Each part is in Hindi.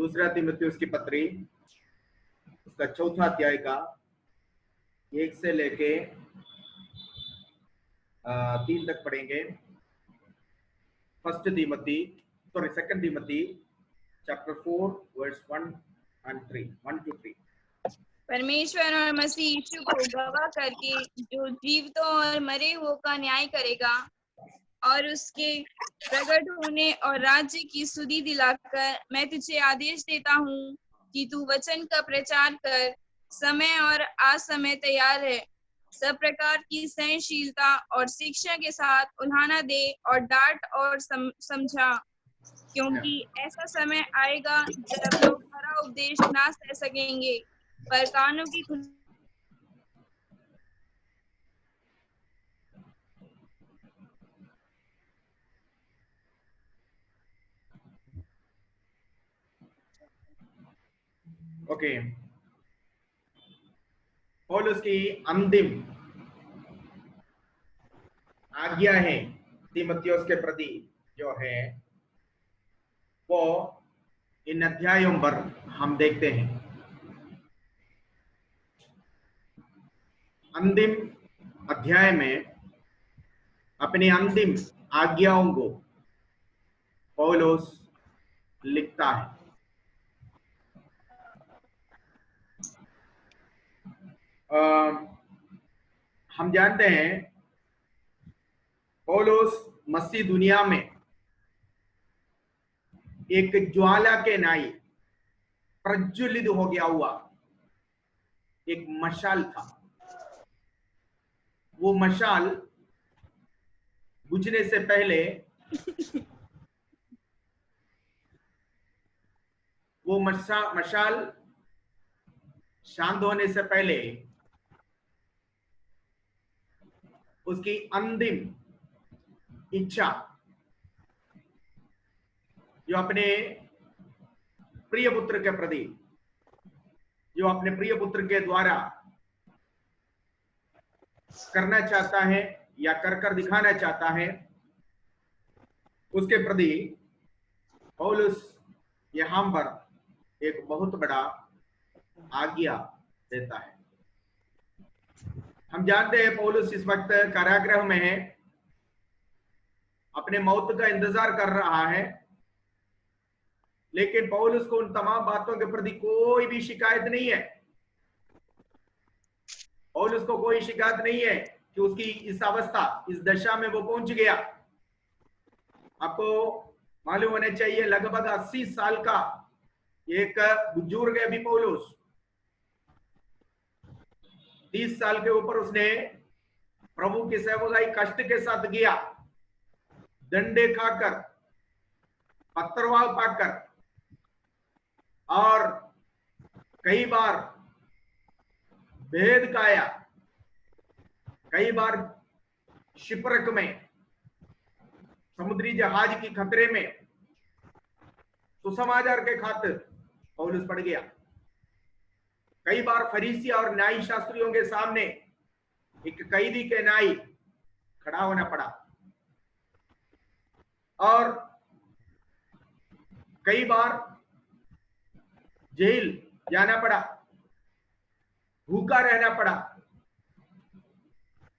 दूसरा तीमुथियुस की पत्री उसका 4था अध्याय का 1 से लेके 3 तक पढ़ेंगे। Second Timothy chapter 4 verse 1 and 3, 1 to 3। परमेश्वर और मसीह यीशु को गवाह करके जो जीवितों और मरे हुओं का न्याय करेगा और उसके प्रकट होने और राज्य की सुधि दिलाकर मैं तुझे आदेश देता हूँ कि तू वचन का प्रचार कर, समय और असमय तैयार है। सब प्रकार की सहनशीलता और शिक्षा के साथ उल्हाना दे और डांट और समझा, क्योंकि ऐसा समय आएगा जब लोग खरा उपदेश ना सह सकेंगे, पर कानों की ओके, पौलुस की अंतिम आज्ञा है तीमुथियुस के प्रति जो है वो इन अध्यायों पर हम देखते हैं। अंतिम अध्याय में अपनी अंतिम आज्ञाओं को पौलुस लिखता है। हम जानते हैं पौलुस मसीह दुनिया में एक ज्वाला के नाई प्रज्वलित हो गया हुआ एक मशाल था। वो मशाल बुझने से पहले वो मशाल शांत होने से पहले उसकी अंतिम इच्छा जो अपने प्रिय पुत्र के प्रति, जो अपने प्रिय पुत्र के द्वारा करना चाहता है या कर दिखाना चाहता है, उसके प्रति पौलुस यहां पर एक बहुत बड़ा आज्ञा देता है। हम जानते हैं पौलुस इस वक्त कारागृह में है, अपने मौत का इंतजार कर रहा है, लेकिन पौलुस को उन तमाम बातों के प्रति कोई भी शिकायत नहीं है। पौलुस को कोई शिकायत नहीं है कि उसकी इस अवस्था, इस दशा में वो पहुंच गया। आपको मालूम होना चाहिए लगभग 80 साल का एक बुजुर्ग है अभी पौलुस। 30 साल के ऊपर उसने प्रभु की सेवकाई कष्ट के साथ किया, डंडे खाकर, पत्थरवाह पाकर, और कई बार भेद खाया, कई बार शिपरक में, समुद्री जहाज की खतरे में सुसमाचार के खातिर पौलुस पड़ गया। कई बार फरीसी और न्यायी शास्त्रियों के सामने एक कैदी के न्याय खड़ा होना पड़ा, और कई बार जेल जाना पड़ा, भूखा रहना पड़ा।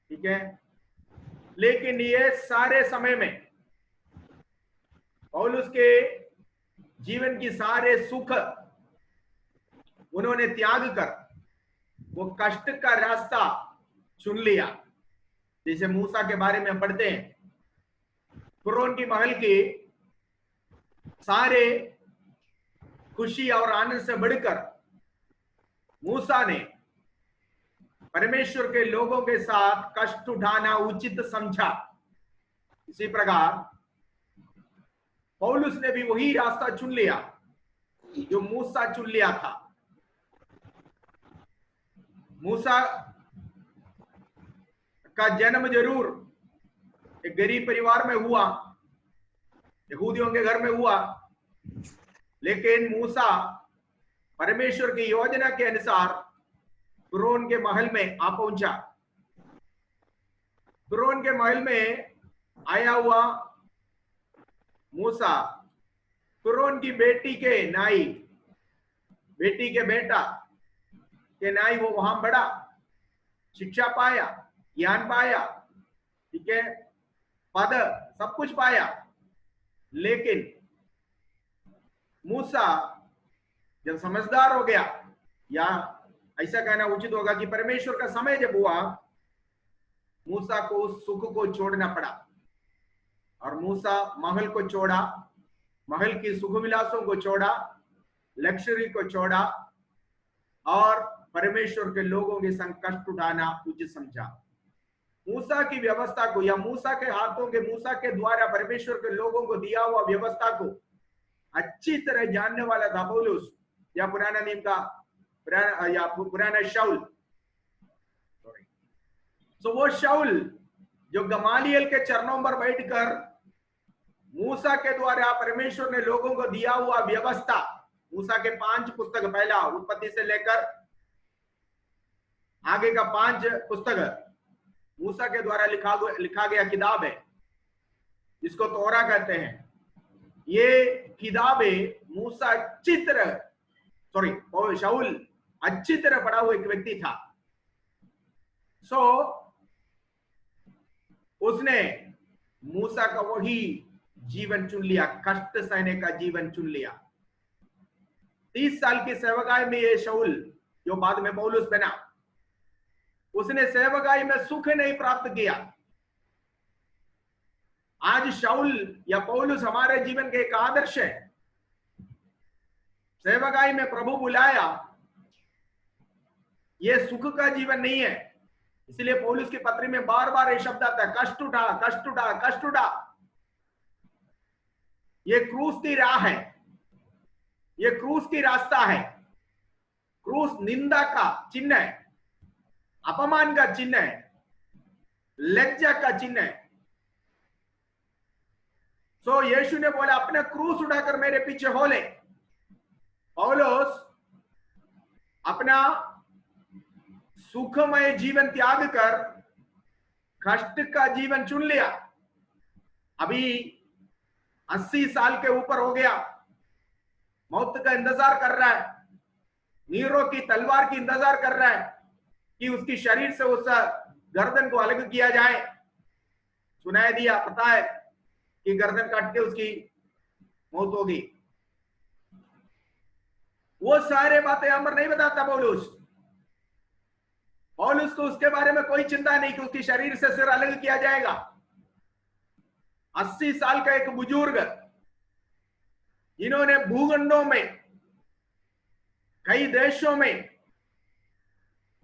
ठीक है, लेकिन ये सारे समय में पौलुस के जीवन की सारे सुख उन्होंने त्याग कर वो कष्ट का रास्ता चुन लिया। जैसे मूसा के बारे में हम पढ़ते हैं, फिरौन की महल के सारे खुशी और आनंद से बढ़कर मूसा ने परमेश्वर के लोगों के साथ कष्ट उठाना उचित समझा। इसी प्रकार पौलुस ने भी वही रास्ता चुन लिया जो मूसा चुन लिया था। मूसा का जन्म जरूर एक गरीब परिवार में हुआ, यहूदियों के घर में हुआ, लेकिन मूसा परमेश्वर की योजना के अनुसार फिरौन के महल में आ पहुंचा। फिरौन के महल में आया हुआ मूसा फिरौन की बेटी के नाई बेटी के बेटा के न्याय वो वहां बढ़ा, शिक्षा पाया, ज्ञान पाया, ठीक है, पद सब कुछ पाया। लेकिन मूसा जब समझदार हो गया, या ऐसा कहना उचित होगा कि परमेश्वर का समय जब हुआ, मूसा को उस सुख को छोड़ना पड़ा। और मूसा महल को छोड़ा, महल की सुख विलासों को छोड़ा, लग्जरी को छोड़ा और परमेश्वर के लोगों के संग कष्ट उठाना उचित समझा। मूसा की व्यवस्था को, या मूसा के हाथों के, मूसा के द्वारा परमेश्वर के लोगों को दिया हुआ व्यवस्था को अच्छी तरह जानने वाला था पौलुस, या पुराना नियम का पुराना शाऊल। तो वो शाऊल जो गमालियल के चरणों पर बैठकर मूसा के द्वारा परमेश्वर ने लोगों को दिया हुआ व्यवस्था, मूसा के 5 पुस्तक, पहला उत्पत्ति से लेकर आगे का 5 पुस्तक मूसा के द्वारा लिखा गया किताब है, जिसको तोरा कहते हैं। ये किताबें मूसा अच्छी तरह, शाऊल अच्छी तरह पढ़ा हुआ एक व्यक्ति था। उसने मूसा का वही जीवन चुन लिया, कष्ट सहने का जीवन चुन लिया। 30 साल की सेवकाई में ये शाऊल, जो बाद में पौलुस बना, उसने सेवकाई में सुख नहीं प्राप्त किया। आज शाऊल या पौलुस हमारे जीवन के एक आदर्श है। सेवकाई में प्रभु बुलाया, ये सुख का जीवन नहीं है। इसलिए पौलुस की पत्री में बार बार ये शब्द आता है, कष्ट उठा, कष्ट उठा, कष्ट उठा। ये क्रूस की राह है, ये क्रूस की रास्ता है। क्रूस निंदा का चिन्ह है, अपमान का चिन्ह है, लज्जा का चिन्ह है। यीशु ने बोला अपना क्रूस उठाकर मेरे पीछे हो ले। पौलुस अपना सुखमय जीवन त्याग कर कष्ट का जीवन चुन लिया। अभी 80 साल के ऊपर हो गया, मौत का इंतजार कर रहा है, नीरो की तलवार की इंतजार कर रहा है कि उसकी शरीर से उस गर्दन को अलग किया जाए। सुनाई दिया, पता है कि गर्दन काट के उसकी मौत होगी। वो सारे बातें यहां पर नहीं बताता पौलुस। पौलुस को उसके बारे में कोई चिंता नहीं कि उसकी शरीर से सिर अलग किया जाएगा। 80 साल का एक बुजुर्ग, जिन्होंने भूखंडों में, कई देशों में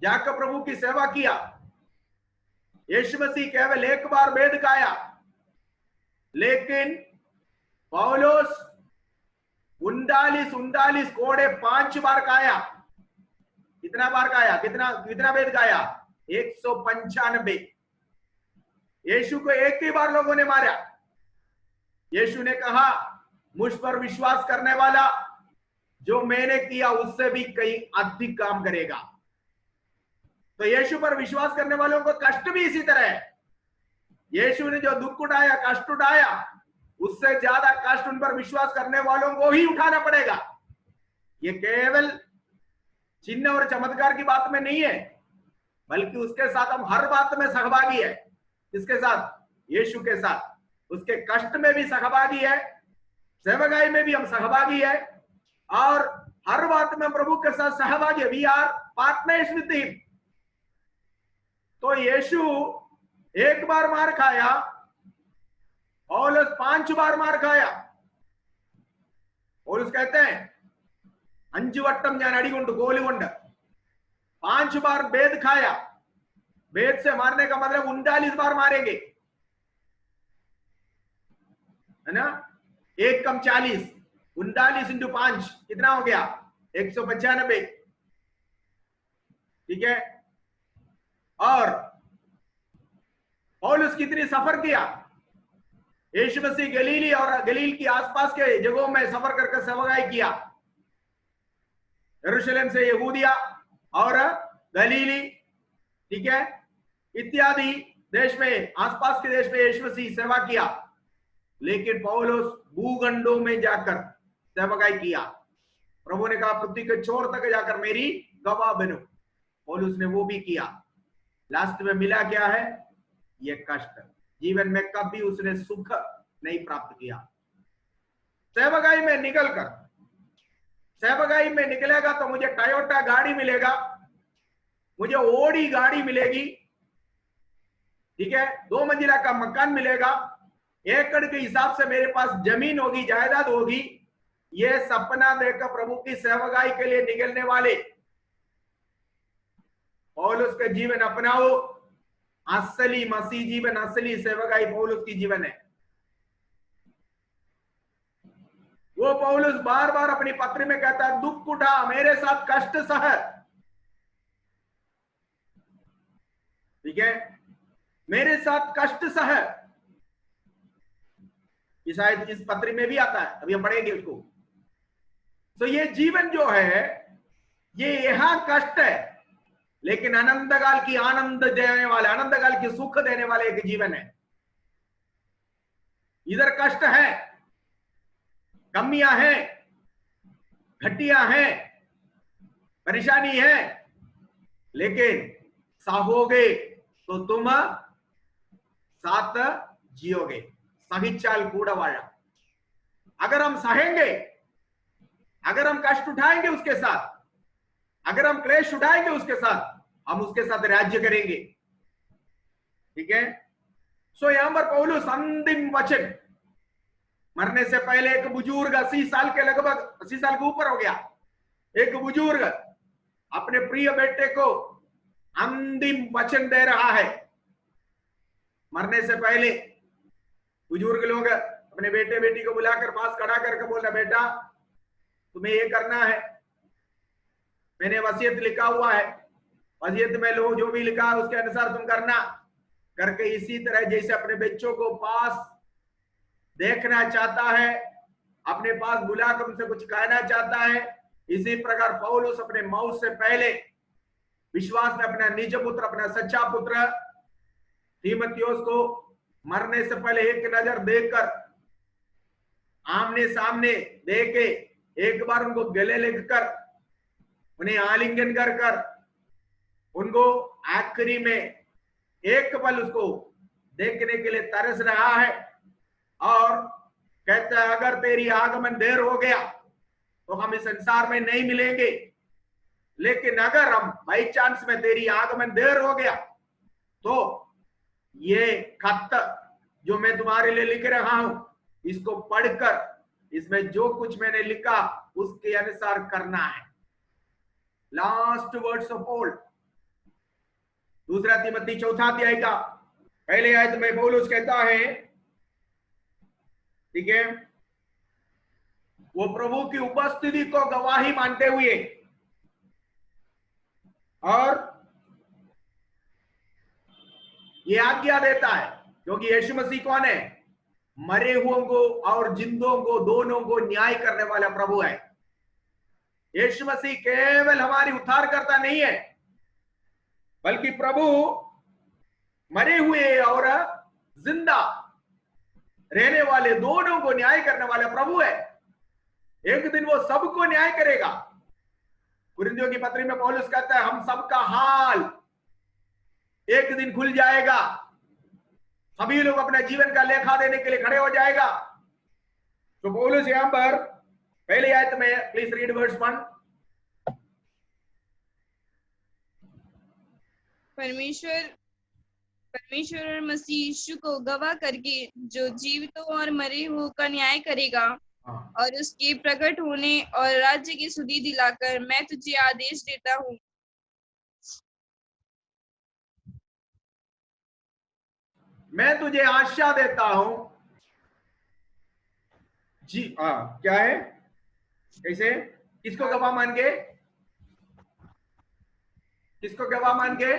जाकर प्रभु की सेवा किया। यीशु मसीह केवल एक बार वेद खाया, लेकिन पौलुस 39 कोड़े 5 बार खाया। कितना बार खाया? कितना वेद खाया? 195। यीशु को एक ही बार लोगों ने मारा। यीशु ने कहा, मुझ पर विश्वास करने वाला जो मैंने किया उससे भी कहीं अधिक काम करेगा। तो यीशु पर विश्वास करने वालों को कष्ट भी इसी तरह है। यीशु ने जो दुख उठाया, कष्ट उठाया, उससे ज्यादा कष्ट उन पर विश्वास करने वालों को ही उठाना पड़ेगा। ये केवल चिन्ह और चमत्कार की बात में नहीं है, बल्कि उसके साथ हम हर बात में सहभागी है। किसके साथ? यीशु के साथ। उसके कष्ट में भी सहभागी है, सेवकाई में भी हम सहभागी है, और हर बात में प्रभु के साथ सहभागी है। We are partners with him. तो यीशु एक बार मार खाया, पौलुस 5 बार मार खाया। पौलुस कहते हैं 5 वट्टम ഞാൻ അടികൊണ്ട് കോലുകൊണ്ട് 5 बार भेद खाया। भेद से मारने का मतलब 39 बार मारेंगे, है ना? 1 कम 40, 39 इंटू 5 कितना हो गया? 195। ठीक है। और पौलुस कितनी सफर किया? यीशु मसीह गलीली और गलील की आसपास के जगहों में सफर करके सेवकाई किया। यरूशलेम से यहूदिया और गलीली, ठीक है, इत्यादि देश में, आसपास के देश में यीशु मसीह सेवा किया। लेकिन पौलुस भूखंडों में जाकर सेवकाई किया। प्रभु ने कहा पृथ्वी के छोर तक जाकर मेरी गवाह बनो। पौलुस ने वो भी किया। लास्ट में मिला क्या है? ये कष्ट। जीवन में कभी उसने सुख नहीं प्राप्त किया। सेवकाई में निकलकर, सेवकाई में निकलेगा तो मुझे टयोटा गाड़ी मिलेगा, मुझे ओडी गाड़ी मिलेगी, ठीक है, 2 मंजिला का मकान मिलेगा, एकड़ के हिसाब से मेरे पास जमीन होगी, जायदाद होगी। ये सपना देखकर प्रभु की सेवकाई के लिए निकलने वाले पौलुस का जीवन अपनाओ। असली मसीह जीवन, असली सेवकाई पौलुस की जीवन है। वो पौलुस बार बार अपनी पत्र में कहता है, दुख उठा, मेरे साथ कष्ट सह, ठीक है, मेरे साथ कष्ट सह। ये शायद इस पत्र में भी आता है, अभी हम पढ़ेंगे उसको। तो ये जीवन जो है, ये यहां कष्ट है, लेकिन अनंत काल की आनंद देने वाले, अनंत काल की सुख देने वाले एक जीवन है। इधर कष्ट है, कमियां हैं, घटिया हैं, परेशानी है, लेकिन सहोगे तो तुम साथ जियोगे। सहिचाल कूड़वाया। अगर हम सहेंगे, अगर हम कष्ट उठाएंगे उसके साथ, अगर हम क्लेश उठाएंगे उसके साथ, हम उसके साथ राज्य करेंगे, ठीक है। सो यहां पर पौलुस अंतिम वचन, मरने से पहले एक बुजुर्ग 80 साल के, लगभग 80 साल के ऊपर हो गया, एक बुजुर्ग अपने प्रिय बेटे को अंतिम वचन दे रहा है। मरने से पहले बुजुर्ग लोग अपने बेटे बेटी को बुलाकर पास खड़ा करके बोल रहा, बेटा तुम्हें ये करना है, मैंने वसीयत लिखा हुआ है, वसीयत में लो, जो भी लिखा है उसके अनुसार तुम करना। करके इसी तरह जैसे अपने बच्चों को पास देखना चाहता है, अपने पास बुलाकर उनसे कुछ कहना चाहता है, इसी प्रकार पौलुस अपने मौत से पहले विश्वास में अपना निज पुत्र, अपना सच्चा पुत्र तीमुथियुस को मरने से पहले एक नजर देखकर, आमने सामने देके, एक बार उनको गले लगकर, उन्हें आलिंगन कर कर, उनको आखिरी में एक पल उसको देखने के लिए तरस रहा है। और कहता है, अगर तेरी आगमन देर हो गया तो हम इस संसार में नहीं मिलेंगे, लेकिन अगर हम बाई चांस में तेरी आगमन देर हो गया तो ये खत जो मैं तुम्हारे लिए लिख रहा हूं, इसको पढ़कर इसमें जो कुछ मैंने लिखा उसके अनुसार करना है। लास्ट वर्ड्स ऑफ पॉल, दूसरा तीमुथी 4 अध्याय का पहले आयत में पौलुस कहता है, ठीक है, वो प्रभु की उपस्थिति को गवाही मानते हुए और ये आज्ञा देता है, क्योंकि यीशु मसीह कौन है? मरे हुओं को और जिंदों को दोनों को न्याय करने वाला प्रभु है। यीशु मसीह केवल हमारी उद्धारकर्ता नहीं है, बल्कि प्रभु मरे हुए और जिंदा रहने वाले दोनों को न्याय करने वाला प्रभु है। एक दिन वो सबको न्याय करेगा। कुरिन्थियों की पत्री में पौलुस कहता है, हम सबका हाल एक दिन खुल जाएगा, सभी लोग अपने जीवन का लेखा देने के लिए खड़े हो जाएगा। तो पौलुस यहां पर पहले आयत में, प्लीज रीड वर्स 1। परमेश्वर और मसीह यीशु को गवाह करके जो जीवितों और मरे हुओं का न्याय करेगा और उसके प्रकट होने और राज्य की सुधि दिलाकर मैं तुझे आदेश देता हूँ। मैं तुझे आशा देता हूं जी। क्या है? कैसे? किसको गवाह मान के? किसको गवाह मान के?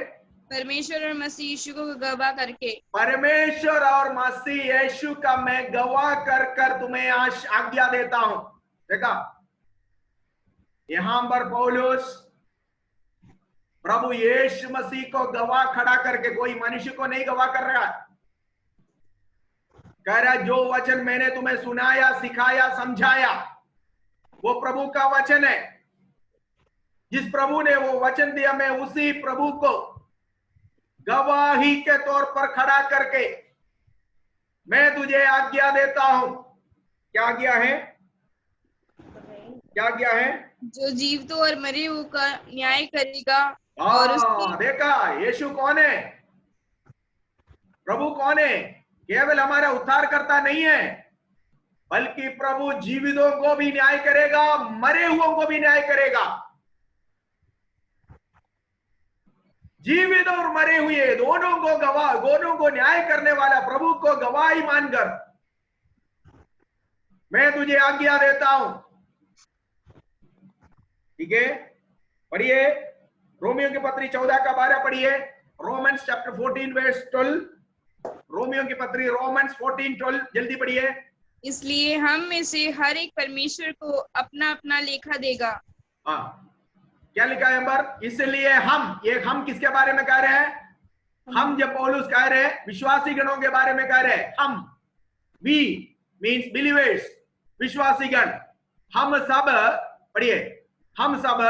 परमेश्वर और मसीह यीशु को गवाह करके। परमेश्वर और मसीह यीशु का मैं गवाह कर कर तुम्हें आज्ञा देता हूं। देखा, यहां पर पौलुस प्रभु यीशु मसीह को गवाह खड़ा करके, कोई मनुष्य को नहीं गवाह कर रहा है। कह रहा, जो वचन मैंने तुम्हें सुनाया, सिखाया, समझाया, वो प्रभु का वचन है। जिस प्रभु ने वो वचन दिया, मैं उसी प्रभु को गवाही के तौर पर खड़ा करके मैं तुझे आज्ञा देता हूं। क्या आज्ञा है? क्या आज्ञा है? जो जीवितों और मरे हुओं का न्याय करेगा और उसकी देखा यीशु कौन है? प्रभु कौन है? केवल हमारा उद्धार करता नहीं है, बल्कि प्रभु जीवितों को भी न्याय करेगा, मरे हुओं को भी न्याय करेगा। जीवित और मरे हुए दोनों को न्याय करने वाला प्रभु को गवाही मानकर मैं तुझे आज्ञा देता हूं। ठीक है, पढ़िए रोमियो की पत्री 14 का 12 पढ़िए। Romans chapter 14 verse 12। रोमियो की पत्री रोमन्स 14:12 जल्दी पढ़िए। इसलिए हम में से हर एक परमेश्वर को अपना अपना लेखा देगा। हाँ, क्या लिखा है अंबर? इसलिए हम किसके बारे में कह रहे हैं? हम जब पौलुस कह रहे हैं विश्वासी गणों के बारे में कह रहे हैं। हम, वी मीन्स बिलीवर्स, विश्वासी गण। हम सब, पढ़िए, हम सब।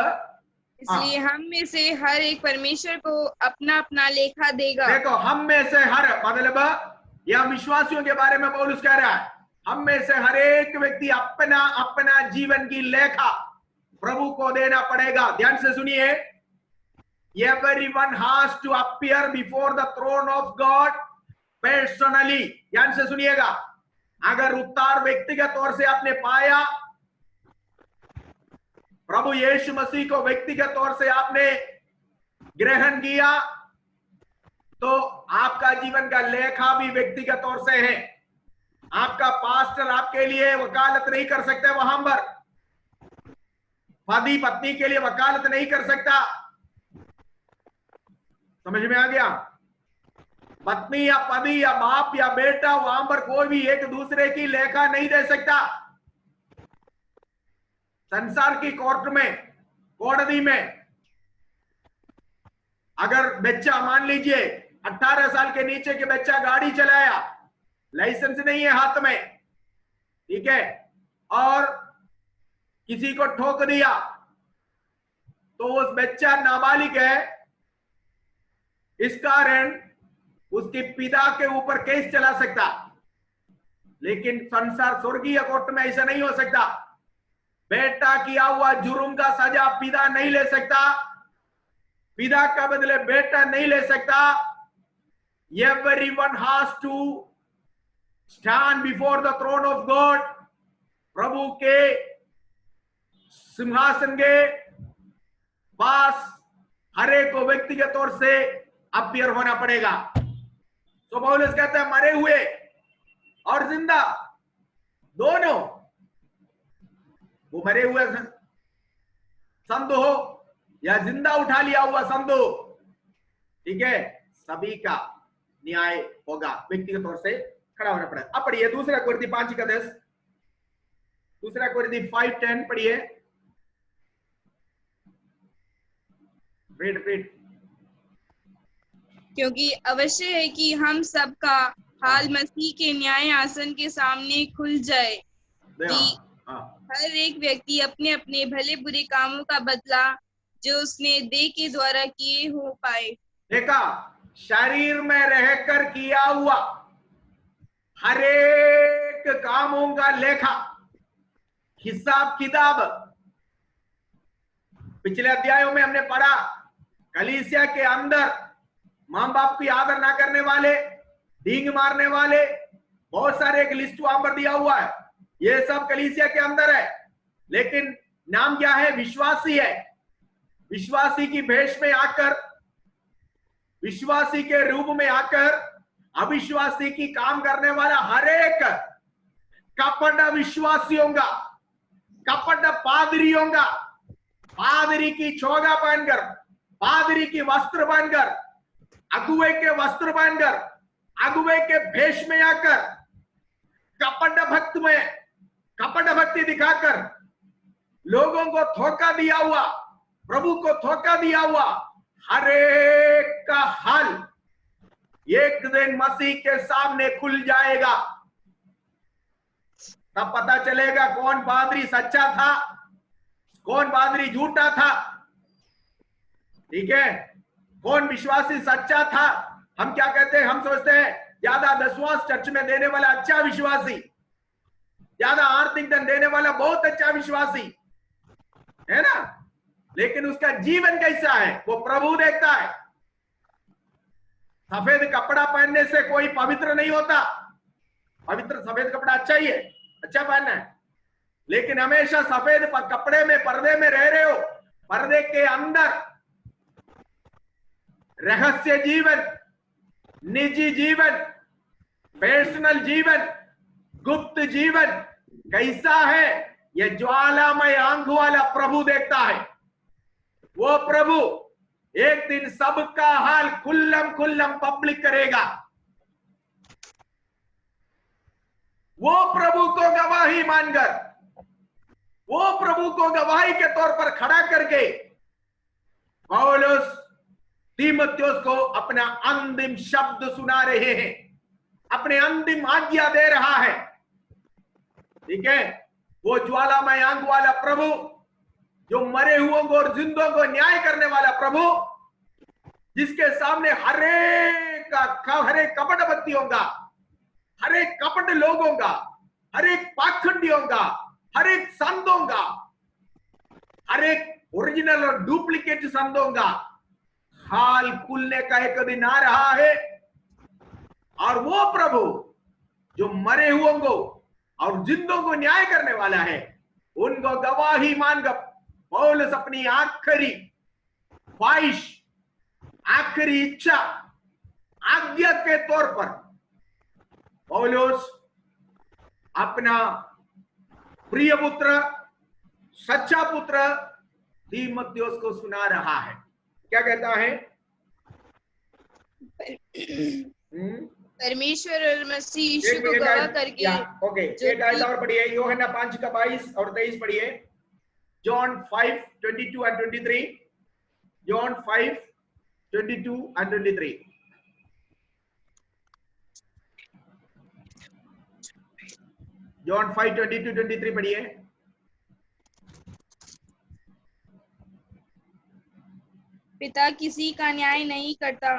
इसलिए हम में से हर एक परमेश्वर को अपना अपना लेखा देगा। देखो, हम में से हर मतलब यह विश्वासियों के बारे में पौलुस कह रहा है। हम में से हर एक व्यक्ति अपना अपना जीवन की लेखा प्रभु को देना पड़ेगा। ध्यान से सुनिए, everyone has to appear before the throne of God personally। ध्यान से सुनिएगा, अगर उद्धार व्यक्तिगत तौर से आपने पाया, प्रभु यीशु मसीह को व्यक्तिगत तौर से आपने ग्रहण किया, तो आपका जीवन का लेखा भी व्यक्तिगत तौर से है। आपका पास्टर आपके लिए वकालत नहीं कर सकता वहां पर, पति पत्नी के लिए वकालत नहीं कर सकता। समझ में आ गया? पत्नी या पति या बाप या बेटा, वहां पर कोई भी एक दूसरे की लेखा नहीं दे सकता। संसार की कोर्ट में, कोड़दी में, अगर बच्चा, मान लीजिए 18 साल के नीचे के बच्चा गाड़ी चलाया, लाइसेंस नहीं है हाथ में, ठीक है, और किसी को ठोक दिया, तो उस बच्चा नाबालिग है, इस कारण उसके पिता के ऊपर केस चला सकता। लेकिन संसार स्वर्गीय कोर्ट में ऐसा नहीं हो सकता। बेटा किया हुआ जुर्म का सजा पिता नहीं ले सकता, पिता का बदले बेटा नहीं ले सकता। Everyone has to stand before the throne of God। प्रभु के सिंहासन के पास हर एक को व्यक्तिगत तौर से अपीयर होना पड़ेगा। तो पौलुस कहता है मरे हुए और जिंदा दोनों, वो मरे हुए संत हो या जिंदा उठा लिया हुआ संत हो, ठीक है, सभी का न्याय होगा, व्यक्तिगत तौर से खड़ा होना पड़ेगा। अब पढ़िए दूसरा कोरिन्थी 5:10, दूसरा कोरिन्थी 5:10 पढ़िए। रीड। क्योंकि अवश्य है कि हम सबका हाल मसीह के न्याय आसन के सामने खुल जाए, कि हर एक व्यक्ति अपने अपने भले बुरे कामों का बदला जो उसने देह के द्वारा किए हो पाए। देखा, शरीर में रहकर किया हुआ हर एक कामों का लेखा, हिसाब किताब। पिछले अध्यायों में हमने पढ़ा, कलीसिया के अंदर मां बाप की आदर ना करने वाले, डींग मारने वाले, बहुत सारे एक लिस्ट वहां पर दिया हुआ है। ये सब कलीसिया के अंदर है, लेकिन नाम क्या है? विश्वासी है। विश्वासी की भेष में आकर, विश्वासी के रूप में आकर अविश्वासी की काम करने वाला हर एक कपट विश्वासियों का, कपट पादरियों का, पादरी की चोगा पहनकर, पादरी की वस्त्र पहनकर, अगुवे के वस्त्र पहनकर, अगुवे के भेष में आकर, कपट भक्त में कपट भक्ति दिखाकर लोगों को धोखा दिया हुआ, प्रभु को धोखा दिया हुआ हर एक का हाल एक दिन मसीह के सामने खुल जाएगा। तब पता चलेगा कौन पादरी सच्चा था कौन पादरी झूठा था, ठीक है, कौन विश्वासी सच्चा था। हम क्या कहते हैं, हम सोचते हैं ज्यादा दशवांश चर्च में देने वाला अच्छा विश्वासी, ज्यादा आर्थिक धन देने वाला बहुत अच्छा विश्वासी है ना, लेकिन उसका जीवन कैसा है वो प्रभु देखता है। सफेद कपड़ा पहनने से कोई पवित्र नहीं होता, पवित्र सफेद कपड़ा अच्छा ही है, अच्छा पहनना है, लेकिन हमेशा सफेद कपड़े में पर्दे में रह रहे हो, पर्दे के अंदर रहस्य जीवन, निजी जीवन, पर्सनल जीवन, गुप्त जीवन कैसा है, ये ज्वालामय आंख वाला प्रभु देखता है। वो प्रभु एक दिन सबका हाल खुल्लम खुल्लम पब्लिक करेगा। वो प्रभु को गवाही मानकर, वो प्रभु को गवाही के तौर पर खड़ा करके पौलुस तीमुथियुस को अपना अंतिम शब्द सुना रहे हैं, अपने अंतिम आज्ञा दे रहा है, ठीक है। वो ज्वालामय आंख वाला प्रभु, जो मरे हुओं को और जिंदों को न्याय करने वाला प्रभु, जिसके सामने हरेक कपट बत्तियों का, हरेक कपट लोगों का, हरेक पाखंडियों का, हरेक संतों का, हरेक ओरिजिनल और डुप्लीकेट संतों का हाल खुलने का एक दिन आ रहा है। और वो प्रभु जो मरे हुओं को और जिंदों को न्याय करने वाला है, उनको गवाही मानकर पौलुस अपनी आखिरी ख्वाहिश, आखिरी इच्छा, आज्ञा के तौर पर पौलुस अपना प्रिय पुत्र, सच्चा पुत्र तीमुथियुस को सुना रहा है। क्या कहता है? परमेश्वर और मसीह यीशु को गवाह करके, ओके, एक आयत और पढ़िए, यूहन्ना 5 का 22 और 23 पढ़िए। John 5:22 and 23, John 5:22 and 23। John 5:22-23 पढ़िए। पिता किसी का न्याय नहीं करता,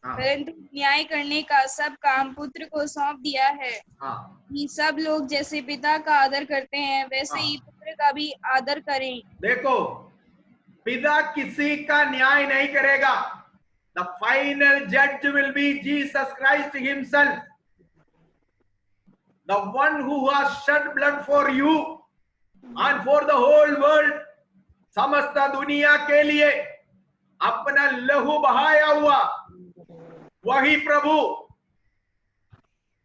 परंतु न्याय करने का सब काम पुत्र को सौंप दिया है। कि सब लोग जैसे पिता का आदर करते हैं, वैसे ही पुत्र का भी आदर करें। देखो, पिता किसी का न्याय नहीं करेगा। The final judge will be Jesus Christ himself, the one who has shed blood for you and for the whole world, समस्त दुनिया के लिए अपना लहू बहाया हुआ वही प्रभु,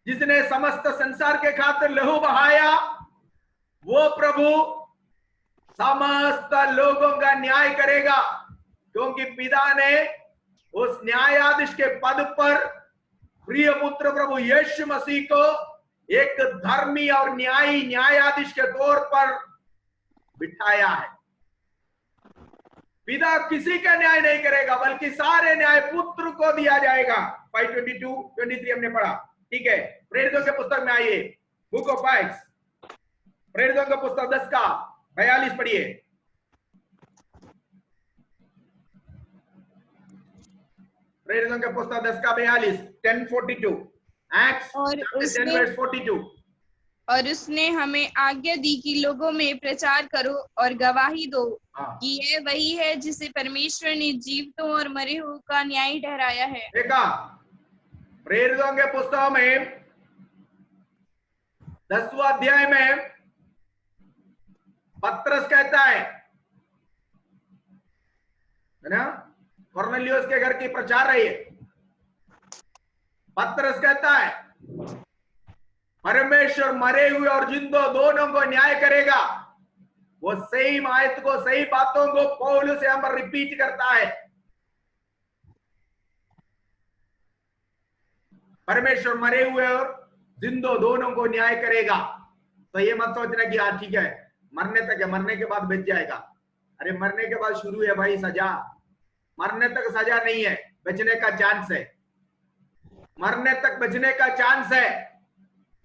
जिसने समस्त संसार के खातिर लहू बहाया, वो प्रभु समस्त लोगों का न्याय करेगा। क्योंकि पिता ने उस न्यायाधीश के पद पर प्रिय पुत्र प्रभु यीशु मसीह को एक धर्मी और न्यायी न्यायाधीश के तौर पर बिठाया है। पिता किसी का न्याय नहीं करेगा, बल्कि सारे न्याय पुत्र को दिया जाएगा। 5:22-23 हमने पढ़ा, ठीक है। प्रेरितों के पुस्तक में आइए, बुक ऑफ एक्ट्स, प्रेरितों के पुस्तक 10 का 42 पढ़िए। प्रेरितों के पुस्तक 10 का 42, 10:42, एक्ट्स 10:42। और उसने हमें आज्ञा दी कि लोगों में प्रचार करो और गवाही दो कि यह वही है जिसे परमेश्वर ने जीवितों और मरे हुओं का न्याय ठहराया है। देखा, प्रेरितों के पुस्तक में 10वां अध्याय में पत्रस कहता है ना, कुरनेलियुस के घर की प्रचार रही है। पत्रस कहता है परमेश्वर मरे हुए और जिंदों दोनों को न्याय करेगा। वो सही आयत को, सही बातों को पौलुस यहां पर रिपीट करता है। परमेश्वर मरे हुए और जिंदों दोनों को न्याय करेगा। तो ये मत सोचना कि हाँ ठीक है, मरने तक है, मरने के बाद बच जाएगा। अरे मरने के बाद शुरू है भाई सजा। मरने तक सजा नहीं है, बचने का चांस है। मरने तक बचने का चांस है,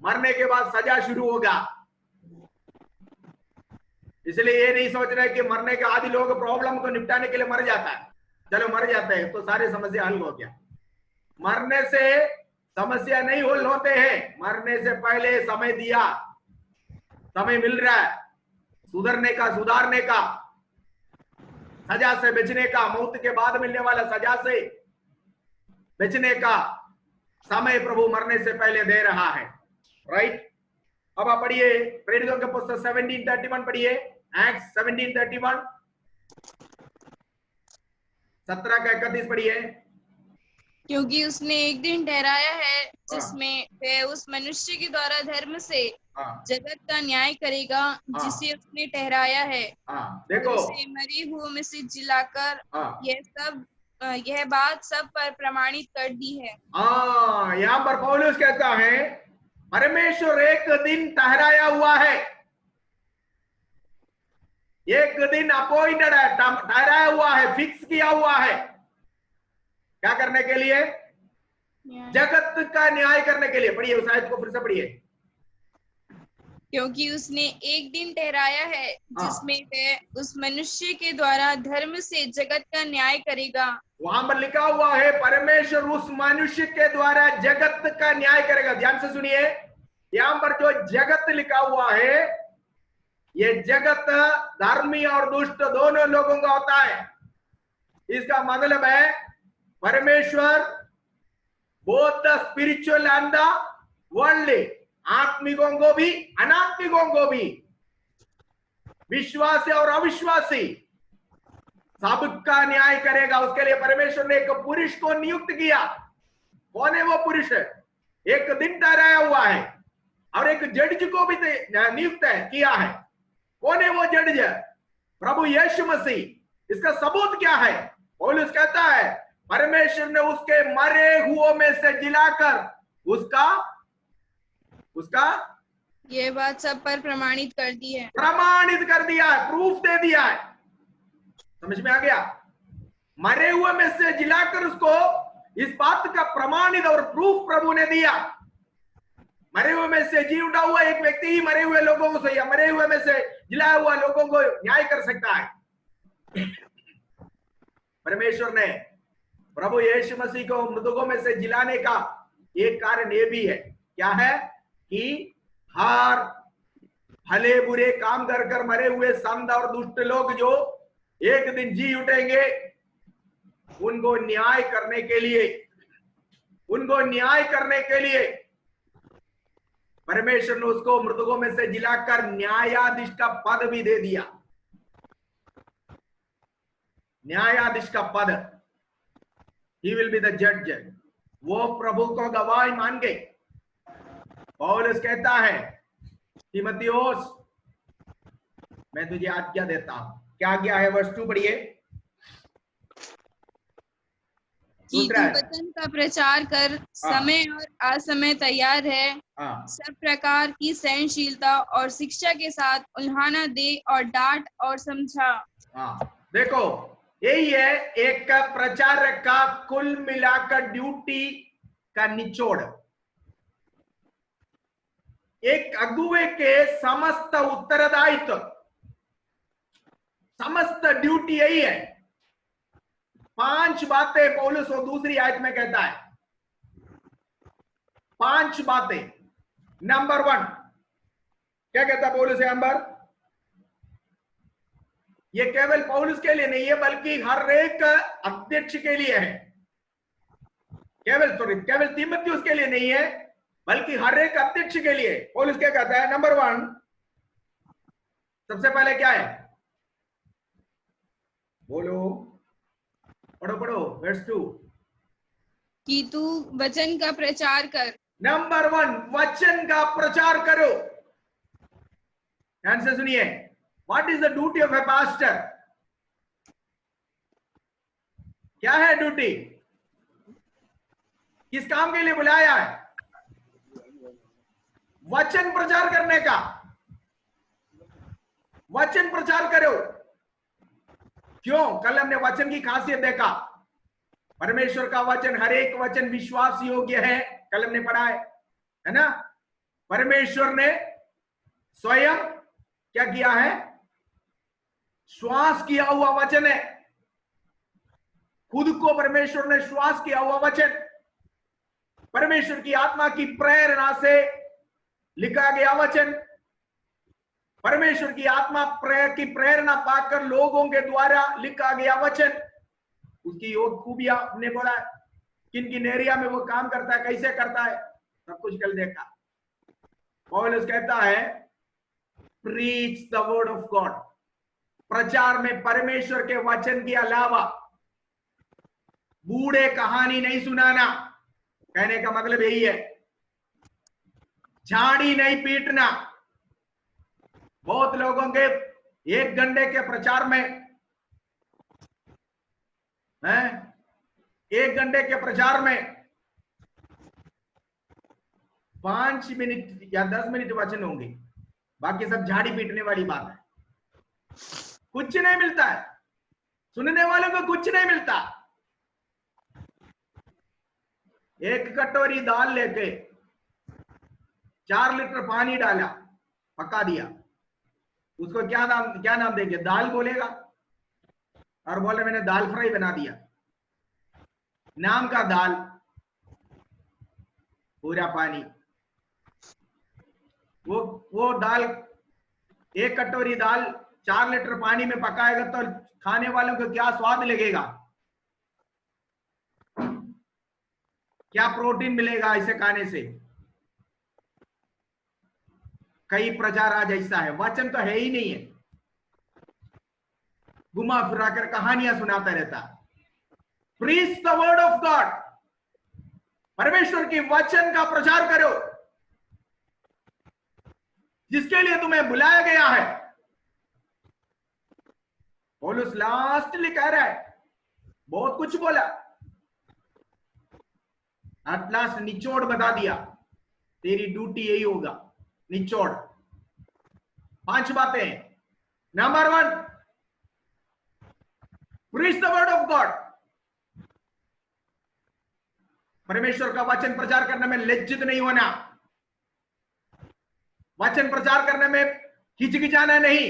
मरने के बाद सजा शुरू होगा, इसलिए ये नहीं सोच रहे कि मरने के आदि लोग प्रॉब्लम को निपटाने के लिए मर जाता है, चलो मर जाते हैं तो सारी समस्या हल हो गया। मरने से समस्या नहीं हल होते हैं, मरने से पहले समय दिया, समय मिल रहा है सुधरने का, सुधारने का, सजा से बचने का, मौत के बाद मिलने वाला सजा से बचने का समय प्रभु मरने से पहले दे रहा है। राइट, अब आप पढ़िए प्रेरितों के पुस्तक 17:31 पढ़िए, एक्ट्स 17:31, 17 का 31 पढ़िए। क्योंकि उसने एक दिन ठहराया है जिसमें वह उस मनुष्य के द्वारा धर्म से जगत का न्याय करेगा जिसे उसने ठहराया है। देखो उसे मरे हुए में से जिलाकर यह बात सब पर प्रमाणित कर दी है। यहाँ पर पौलुस कहता है परमेश्वर एक दिन ठहराया हुआ है, एक दिन अपॉइंटेड है, ठहराया हुआ है, फिक्स किया हुआ है। क्या करने के लिए? जगत का न्याय करने के लिए। पढ़िए उस आयत को फिर से पढ़िए। क्योंकि उसने एक दिन ठहराया है जिसमें वह उस मनुष्य के द्वारा धर्म से जगत का न्याय करेगा। वहां पर लिखा हुआ है परमेश्वर उस मनुष्य के द्वारा जगत का न्याय करेगा। ध्यान से सुनिए, यहाँ पर जो जगत लिखा हुआ है, ये जगत धर्मी और दुष्ट दोनों लोगों का होता है। इसका मतलब है परमेश्वर both the spiritual and the worldly, आत्मिकों को भी अनात्मिकों को भी, विश्वासी और अविश्वासी सबका न्याय करेगा। उसके लिए परमेश्वर ने एक पुरुष को नियुक्त किया। कौन है वो पुरुष? एक दिन ठहराया हुआ है और एक जज को भी नियुक्त किया है। कौन है वो जज? प्रभु यीशु मसीह। इसका सबूत क्या है? पौलुस कहता है परमेश्वर ने उसके मरे हुओं में से जिलाकर उसका ये बात सब पर प्रमाणित कर दी है, प्रमाणित कर दिया है, प्रूफ दे दिया है। समझ में आ गया? मरे हुए में से जिलाकर उसको इस बात का प्रमाणित और प्रूफ प्रभु ने दिया। मरे हुए में से जी उठा हुआ एक व्यक्ति ही मरे हुए लोगों को या मरे हुए में से जिलाया हुआ लोगों को न्याय कर सकता है। परमेश्वर ने प्रभु यीशु मसीह को मृतकों में से जिलाने का एक कारण ये भी है। क्या है? कि हर भले बुरे काम कर मरे हुए संत और दुष्ट लोग जो एक दिन जी उठेंगे, उनको न्याय करने के लिए परमेश्वर ने उसको मृतकों में से जिलाकर न्यायाधीश का पद भी दे दिया। न्यायाधीश का पद, he will be the judge। वो प्रभु को गवाही मान गए। पौलुस कहता है तीमुथियुस, मैं तुझे आज्ञा देता हूं। क्या आज्ञा है? वर्ष 2 पढ़िए। कि तू वचन का प्रचार कर, समय और असमय तैयार है, सब प्रकार की सहनशीलता और शिक्षा के साथ उल्हाना दे और डांट और समझा। देखो यही है एक प्रचारक का कुल मिलाकर ड्यूटी का निचोड़। एक अगुवे के समस्त उत्तरदायित्व, समस्त ड्यूटी यही है। 5 बातें पौलुस और दूसरी आयत में कहता है। 5 बातें। नंबर 1 क्या कहता पौलुस यहां पर? ये केवल पौलुस के लिए नहीं है बल्कि हर एक अध्यक्ष के लिए है। केवल तीमुथियुस के लिए नहीं है बल्कि हर एक अध्यक्ष के लिए। पौलुस क्या कहता है? नंबर 1 सबसे पहले क्या है? बोलो, पढ़ो वर्स 2। कि तू वचन का प्रचार कर। नंबर 1 वचन का प्रचार करो। ध्यान से सुनिए, what is the duty of A pastor? क्या है ड्यूटी? किस काम के लिए बुलाया है? वचन प्रचार करने का। वचन प्रचार करो। क्यों? कल हमने वचन की खासियत देखा। परमेश्वर का वचन, हर एक वचन विश्वास योग्य है। कल हमने पढ़ा है ना? परमेश्वर ने स्वयं क्या किया है? श्वास किया हुआ वचन है, खुद को परमेश्वर ने श्वास किया हुआ वचन, परमेश्वर की आत्मा की प्रेरणा से लिखा गया वचन, परमेश्वर की आत्मा की प्रेरणा पाकर लोगों के द्वारा लिखा गया वचन, उसकी योग खूबियां हमने बोला, किन किन एरिया में वो काम करता है, कैसे करता है, सब कुछ कल देखा। पौलुस कहता है preach the word of God, प्रचार में परमेश्वर के वचन के अलावा बूढ़े कहानी नहीं सुनाना। कहने का मतलब यही है, झाड़ी नहीं पीटना। बहुत लोगों के 1 घंटे के प्रचार में 1 घंटे के प्रचार में 5 मिनट या 10 मिनट वचन होंगे, बाकी सब झाड़ी पीटने वाली बात है, कुछ नहीं मिलता है, सुनने वालों को कुछ नहीं मिलता। 1 कटोरी दाल लेके 4 लीटर पानी डाला, पका दिया, उसको क्या नाम देंगे? दाल बोलेगा, और बोले मैंने दाल फ्राई बना दिया, नाम का दाल, पूरा पानी। वो दाल, 1 कटोरी दाल 4 लीटर पानी में पकाएगा तो खाने वालों को क्या स्वाद लगेगा, क्या प्रोटीन मिलेगा इसे खाने से? कई प्रचार आज ऐसा है, वचन तो है ही नहीं है, घुमा फिरा कर कहानियां सुनाता रहता। Preach the word of God, परमेश्वर की वचन का प्रचार करो, जिसके लिए तुम्हें बुलाया गया है। पौलुस लास्टली कह रहा है, बहुत कुछ बोला, एट लास्ट निचोड़ बता दिया, तेरी ड्यूटी यही होगा, निचोड़। 5 बातें। Number 1, preach the word of God, परमेश्वर का वचन प्रचार करने में लज्जित नहीं होना, वचन प्रचार करने में हिचकिचाना नहीं,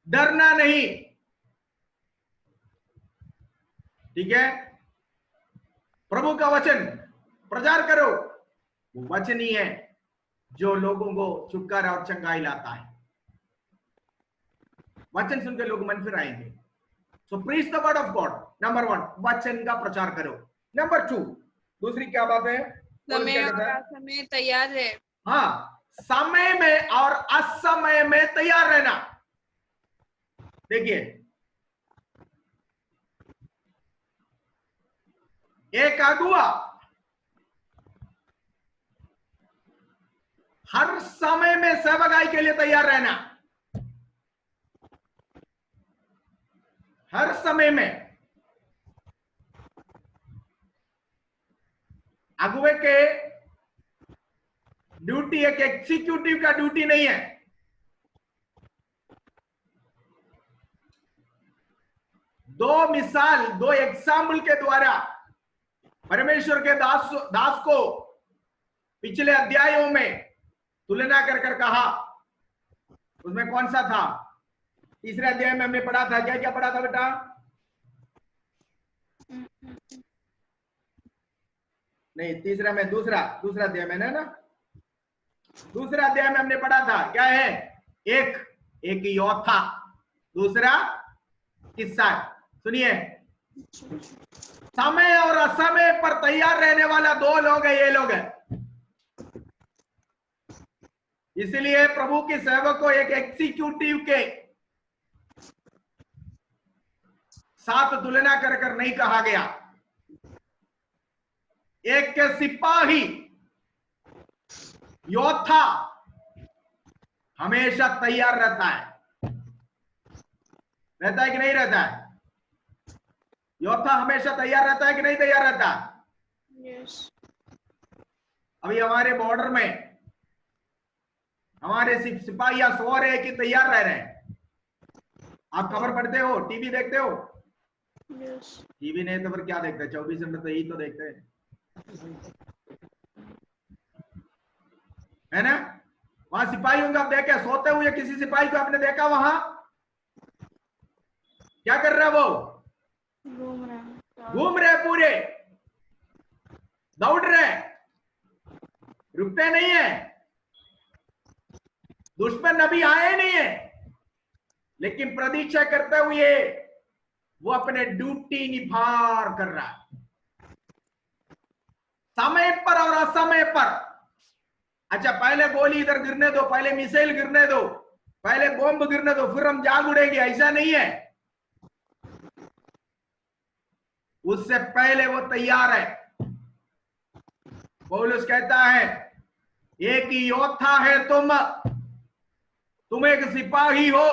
डरना नहीं, ठीक है? प्रभु का वचन प्रचार करो, वो वचन ही है जो लोगों को छुटकारा और चंगाई लाता है। वचन सुनकर लोग मन फिर आएंगे। So preach the word of God, number 1, वचन का प्रचार करो। नंबर 2, दूसरी क्या बात है? समय तैयार रहे। हाँ, समय में और असमय में तैयार रहना। देखिए, एक अगुआ हर समय में सेवकाई के लिए तैयार रहना, हर समय में। अगुवे के ड्यूटी एक एग्जीक्यूटिव का ड्यूटी नहीं है। दो एग्जाम्पल के द्वारा परमेश्वर के दास को पिछले अध्यायों में तुलना कर कहा। उसमें कौन सा था? तीसरे अध्याय में हमने पढ़ा था, क्या क्या पढ़ा था बेटा? नहीं, तीसरा में दूसरा अध्याय में ना, दूसरा अध्याय में हमने पढ़ा था, क्या है? एक योद्धा, दूसरा किस्सा। सुनिए, समय और असमय पर तैयार रहने वाला 2 लोग है, ये लोग है। इसलिए प्रभु के सेवक को एक एग्जीक्यूटिव के साथ तुलना कर नहीं कहा गया। एक के सिपाही योद्धा हमेशा तैयार रहता है कि नहीं रहता है? योद्धा हमेशा तैयार रहता है कि नहीं तैयार रहता? yes. अभी हमारे बॉर्डर में हमारे सिपाही सो रहे कि तैयार रह रहे हैं। आप खबर पढ़ते हो, टीवी देखते हो? yes. टीवी नहीं तो फिर क्या देखते हैं? 24 घंटे तो यही तो देखते हैं, है ना? वहां सिपाहियों को आप देखे सोते हुए? किसी सिपाही को आपने देखा वहां क्या कर रहा है वो? घूम रहे पूरे, दौड़ रहे, रुकते नहीं है। दुश्मन अभी आए नहीं है, लेकिन प्रतीक्षा करते हुए वो अपने ड्यूटी निभा कर रहा है, समय पर और असमय पर। अच्छा, पहले गोली इधर गिरने दो, पहले मिसाइल गिरने दो, पहले बॉम्ब गिरने दो, फिर हम जाग उड़ेंगे, ऐसा नहीं है। उससे पहले वो तैयार है। पौलुस कहता है, एक योद्धा है तुम एक सिपाही हो।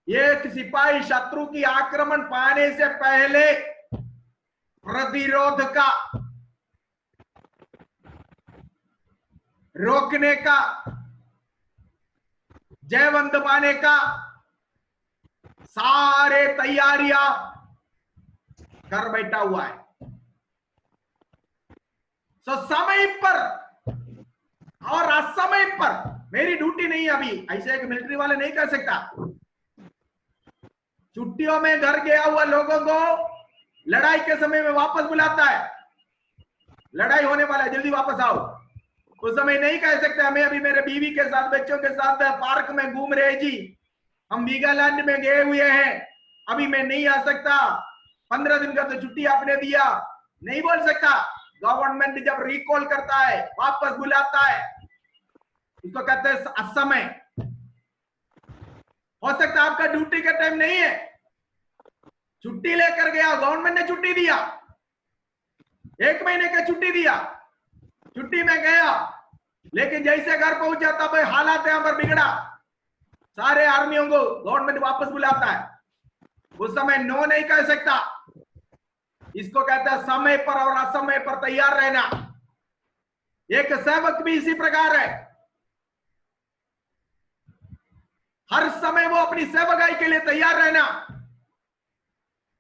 एक सिपाही शत्रु की आक्रमण पाने से पहले प्रतिरोध का, रोकने का, जयवंत पाने का सारे तैयारियां कर बैठा हुआ है। तो समय पर और असमय पर मेरी ड्यूटी नहीं है अभी, ऐसे एक मिलिट्री वाले नहीं कर सकता। छुट्टियों में घर गया हुआ लोगों को लड़ाई के समय में वापस बुलाता है, लड़ाई होने वाला है, जल्दी वापस आओ। उस समय नहीं कह सकते हमें अभी मेरे बीवी के साथ, बच्चों के साथ पार्क में घूम रहे जी, हम वीगालैंड में गए हुए हैं, अभी मैं नहीं आ सकता, 15 दिन का तो छुट्टी आपने दिया। नहीं बोल सकता। गवर्नमेंट जब रिकॉल करता है, वापस बुलाता है, इसको कहते हैं असमय। हो सकता है आपका ड्यूटी का टाइम नहीं है, छुट्टी लेकर गया, गवर्नमेंट ने छुट्टी दिया, 1 महीने का छुट्टी दिया, छुट्टी में गया, लेकिन जैसे घर पहुंचा तब हालात यहां पर बिगड़ा, सारे आर्मियों को गवर्नमेंट वापस बुलाता है। उस समय नो नहीं कह सकता। इसको कहता है समय पर और असमय पर तैयार रहना। एक सेवक भी इसी प्रकार है, हर समय वो अपनी सेवकाई के लिए तैयार रहना,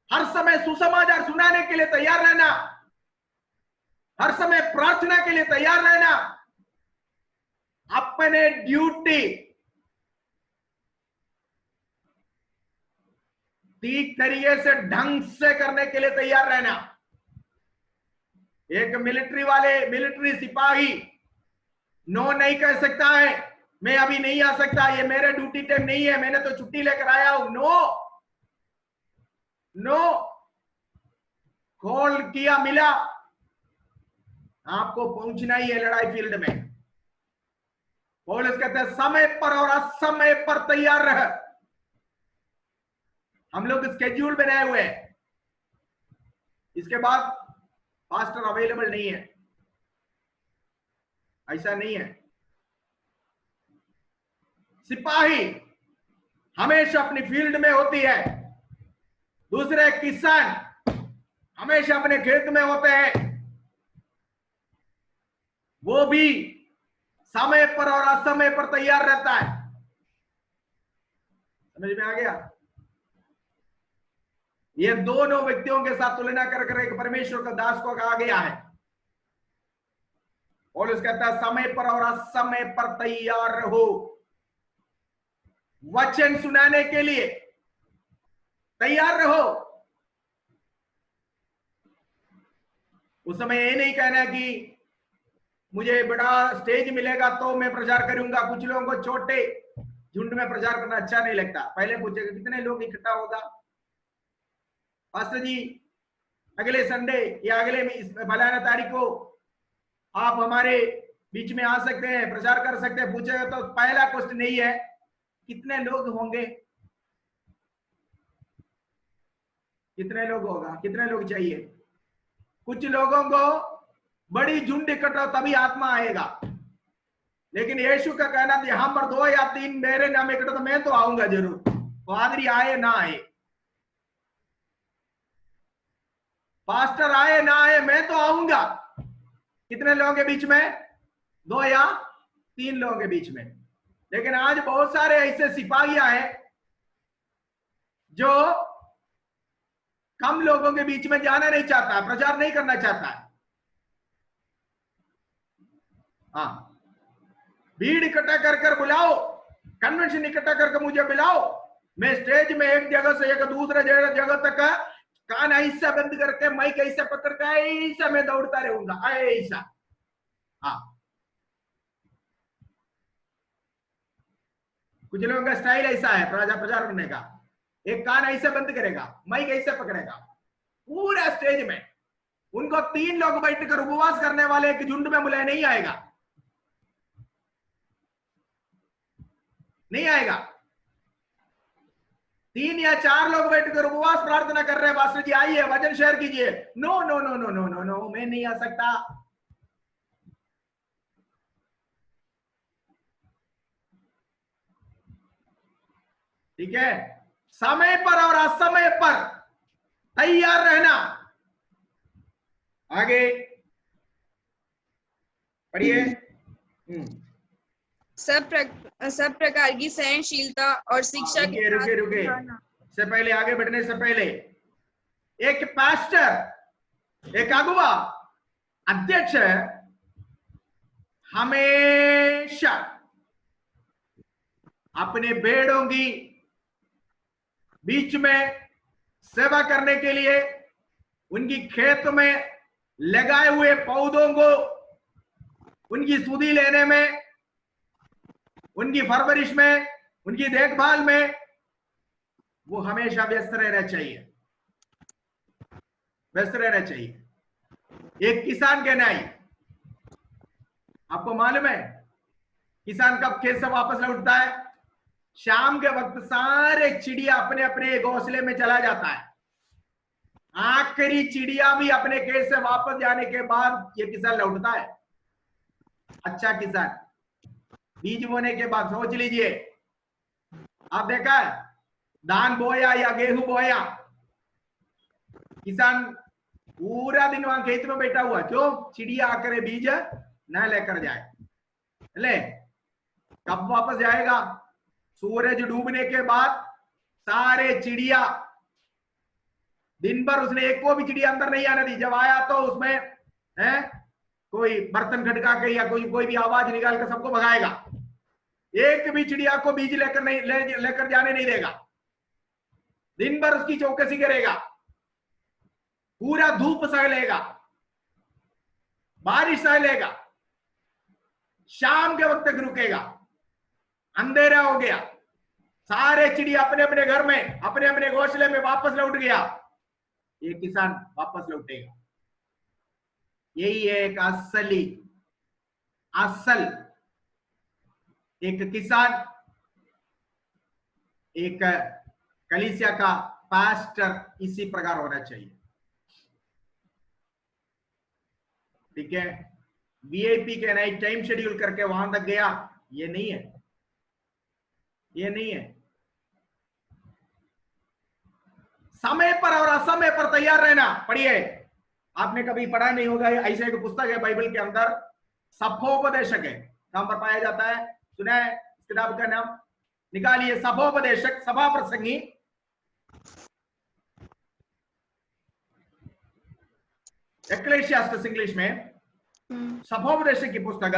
हर समय सुसमाचार सुनाने के लिए तैयार रहना, हर समय प्रार्थना के लिए तैयार रहना, अपने ड्यूटी ठीक तरीके से ढंग से करने के लिए तैयार रहना। एक मिलिट्री सिपाही नो नहीं कह सकता है, मैं अभी नहीं आ सकता, ये मेरे ड्यूटी टाइम नहीं है, मैंने तो छुट्टी लेकर आया हूं। नो, कॉल किया, मिला, आपको पहुंचना ही है लड़ाई फील्ड में। पौलुस कहते हैं समय पर और असमय पर तैयार रह। हम लोग स्केड्यूल बनाए हुए हैं, इसके बाद पास्टर अवेलेबल नहीं है, ऐसा नहीं है। सिपाही हमेशा अपनी फील्ड में होती है, दूसरे किसान हमेशा अपने खेत में होते हैं, वो भी समय पर और असमय पर तैयार रहता है। समझ में आ गया? ये दोनों व्यक्तियों के साथ तुलना कर एक परमेश्वर का दास को कहा गया है। पौलुस कहता है समय पर और असमय पर तैयार रहो, वचन सुनाने के लिए तैयार रहो। उस समय ये नहीं कहना कि मुझे बड़ा स्टेज मिलेगा तो मैं प्रचार करूंगा। कुछ लोगों को छोटे झुंड में प्रचार करना अच्छा नहीं लगता। पहले पूछेगा कितने लोग इकट्ठा होगा, पास्टर जी अगले संडे या अगले फलाना तारीख को आप हमारे बीच में आ सकते हैं, प्रचार कर सकते हैं। पूछेगा तो पहला क्वेश्चन नहीं है कितने लोग होंगे, कितने लोग होगा, कितने लोग चाहिए। कुछ लोगों को बड़ी झुंड इकट्ठा तभी आत्मा आएगा, लेकिन यीशु का कहना था यहां पर 2 या 3 मेरे नाम इकट्ठा तो मैं तो आऊंगा जरूर, पादरी आए ना आए, पास्टर आए ना आए, मैं तो आऊंगा। कितने लोगों के बीच में? 2 या 3 लोगों के बीच में। लेकिन आज बहुत सारे ऐसे सिपाहियां हैं जो कम लोगों के बीच में जाना नहीं चाहता, प्रचार नहीं करना चाहता है। हाँ, भीड़ इकट्ठा कर बुलाओ, कन्वेंशन इकट्ठा करके मुझे बुलाओ, मैं स्टेज में एक जगह से एक दूसरे जगह तक कान ऐसा बंद करके माइक ऐसा पकड़ के ऐसा मैं दौड़ता रहूंगा ऐसा। हाँ, कुछ लोगों का स्टाइल ऐसा है प्रचार करने का, एक कान ऐसे बंद करेगा, माइक ऐसे पकड़ेगा पूरा स्टेज में। उनको 3 लोग बैठकर उपवास करने वाले एक झुंड में बुलाए नहीं आएगा, नहीं आएगा। 3 या 4 लोग बैठकर उपवास प्रार्थना कर रहे हैं, पास्टर जी आइए वचन शेयर कीजिए। No no no no no no no, मैं नहीं आ सकता। ठीक है, समय पर और असमय पर तैयार रहना। आगे पढ़िए। सब प्रकार की सहनशीलता और शिक्षा के साथ रुके से पहले, आगे बढ़ने से पहले, एक पास्टर, एक अगुवा, अध्यक्ष हमेशा अपने भेड़ों की बीच में सेवा करने के लिए, उनकी खेत में लगाए हुए पौधों को उनकी सुधि लेने में, उनकी परवरिश में, उनकी देखभाल में वो हमेशा व्यस्त रहना चाहिए, व्यस्त रहना चाहिए। एक किसान के नाई, आपको मालूम है किसान कब खेत से वापस लौटता है? शाम के वक्त सारे चिड़िया अपने अपने घोंसले में चला जाता है। आखिरी चिड़िया भी अपने खेत से वापस जाने के बाद ये किसान लौटता है। अच्छा किसान, बीज बोने के बाद सोच लीजिए, आप देखा है धान बोया या गेहूं बोया, किसान पूरा दिन वहां खेत में बैठा हुआ, क्यों? चिड़िया आकर बीज न लेकर जाए। ले कब वापस जाएगा? सूरज डूबने के बाद सारे चिड़िया, दिन भर उसने एक को भी चिड़िया अंदर नहीं आने दी। जब आया तो उसमें है कोई बर्तन खटका के या कोई भी आवाज निकाल कर सबको भगाएगा। एक भी चिड़िया को बीज लेकर जाने नहीं देगा। दिन भर उसकी चौकसी करेगा, पूरा धूप सह लेगा, बारिश सह लेगा, शाम के वक्त तक रुकेगा। अंधेरा हो गया, सारे चिड़िया अपने अपने घर में, अपने अपने घोंसले में वापस लौट गया, ये किसान वापस लौटेगा। यही है एक असल एक किसान, एक कलीसिया का पास्टर इसी प्रकार होना चाहिए। ठीक है, वीआईपी के नाइट टाइम शेड्यूल करके वहां तक गया, ये नहीं है, ये नहीं है। समय पर और असमय पर तैयार रहना। पढ़िए, आपने कभी पढ़ा नहीं होगा, ऐसे एक पुस्तक है बाइबल के अंदर, सभोपदेशक है, कहां पर पाया जाता है? सुना है इस किताब का नाम? निकालिए, सभोपदेशक, सभा प्रसंगी। एक्लेशियास्टिस इंग्लिश में, सभोपदेशक की पुस्तक,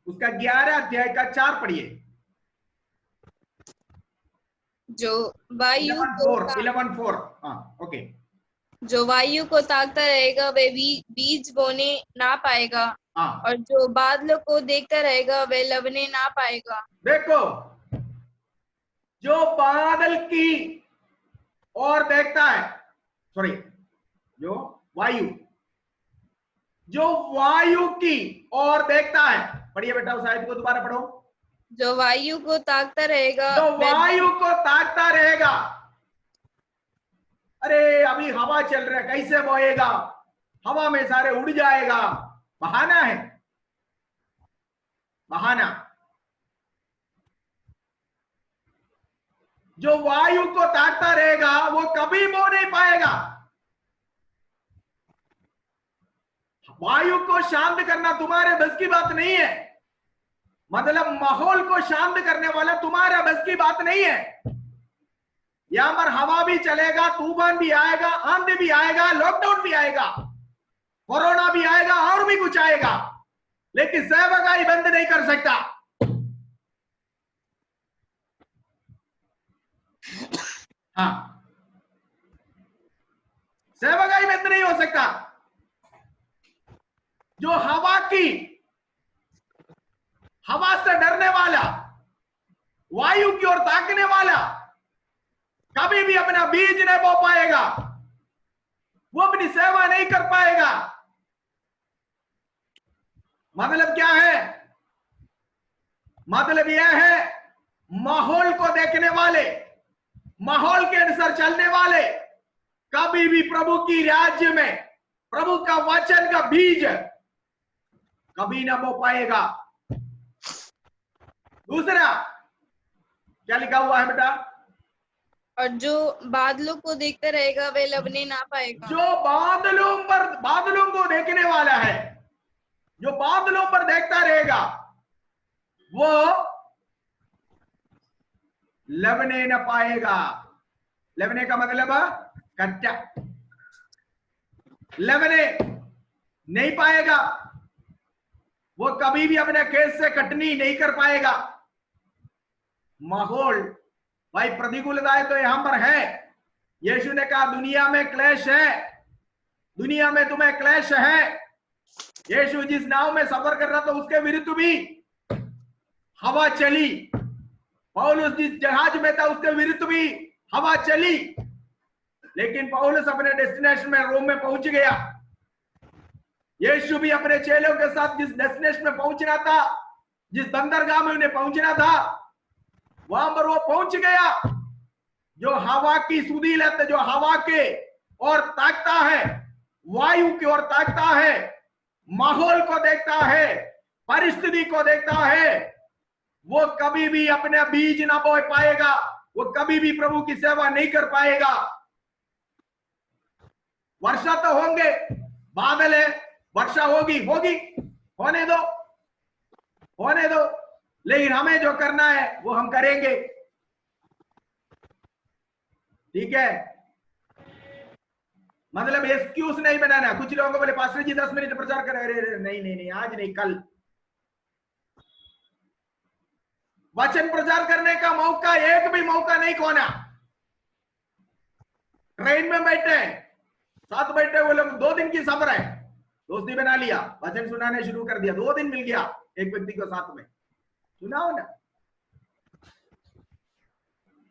उसका 11 अध्याय का 4 पढ़िए। जो वायु 11:4, हाँ ओके। जो वायु को ताकता रहेगा वे बीज बोने ना पाएगा, और जो बादलों को देखता रहेगा वे लवने ना पाएगा। देखो, जो बादल की ओर देखता है, सॉरी, जो वायु की ओर देखता है। पढ़िए बेटा उस आयत को दोबारा पढ़ो। जो वायु को ताकता रहेगा, जो वायु को ताकता रहेगा। अरे अभी हवा चल रहा है, कैसे बोएगा? हवा में सारे उड़ जाएगा, बहाना है, बहाना। जो वायु को ताकता रहेगा वो कभी बो नहीं पाएगा। वायु को शांत करना तुम्हारे बस की बात नहीं है, मतलब माहौल को शांत करने वाला तुम्हारा बस की बात नहीं है। यहां पर हवा भी चलेगा, तूफान भी आएगा, आंधी भी आएगा, लॉकडाउन भी आएगा, कोरोना भी आएगा, और भी कुछ आएगा, लेकिन सेवकाई बंद नहीं कर सकता। हाँ, सेवकाई में नहीं हो सकता। जो हवा से डरने वाला, वायु की ओर ताकने वाला, कभी भी अपना बीज नहीं बो पाएगा, वो अपनी सेवा नहीं कर पाएगा। मतलब क्या है? मतलब यह है, माहौल को देखने वाले, माहौल के अनुसार चलने वाले कभी भी प्रभु की राज्य में प्रभु का वचन का बीज कभी ना बो पाएगा। दूसरा क्या लिखा हुआ है बेटा? और जो बादलों को देखता रहेगा वह लबने ना पाएगा। जो बादलों को देखने वाला है, जो बादलों पर देखता रहेगा, वो लबने न पाएगा। लबने का मतलब कच्चा, लबने नहीं पाएगा, वो कभी भी अपने केस से कटनी नहीं कर पाएगा। माहौल भाई प्रतिकूलताएं तो यहां पर है। यीशु ने कहा दुनिया में क्लेश है, दुनिया में तुम्हें क्लेश है। यीशु जिस नाव में सफर कर रहा था उसके विरुद्ध भी हवा चली। पौलुस जिस जहाज में था उसके विरुद्ध भी हवा चली, लेकिन पौलुस अपने डेस्टिनेशन में रोम में पहुंच गया। यीशु भी अपने चेलों के साथ जिस डेस्टिनेशन में पहुंचना था, जिस बंदरगाह में उन्हें पहुंचना था, वहां पर वो पहुंच गया। जो हवा की सुधी लेते, जो हवा के और ताकता है, वायु की ओर ताकता है, माहौल को देखता है, परिस्थिति को देखता है, वो कभी भी अपने बीज ना बो पाएगा, वो कभी भी प्रभु की सेवा नहीं कर पाएगा। वर्षा तो होंगे, बादल है, वर्षा होगी, होने दो, लेकिन हमें जो करना है वो हम करेंगे। ठीक है? मतलब एक्सक्यूज नहीं बनाना। कुछ लोगों को बोले पास्टर जी 10 मिनट प्रचार कर रहे, नहीं, आज नहीं, कल। वचन प्रचार करने का मौका, एक भी मौका नहीं खोना। ट्रेन में बैठे, साथ बैठे वो लोग, 2 दिन की सफर है, दोस्ती बना लिया, वचन सुनाने शुरू कर दिया, 2 दिन मिल गया एक व्यक्ति को साथ में, सुनाओ ना।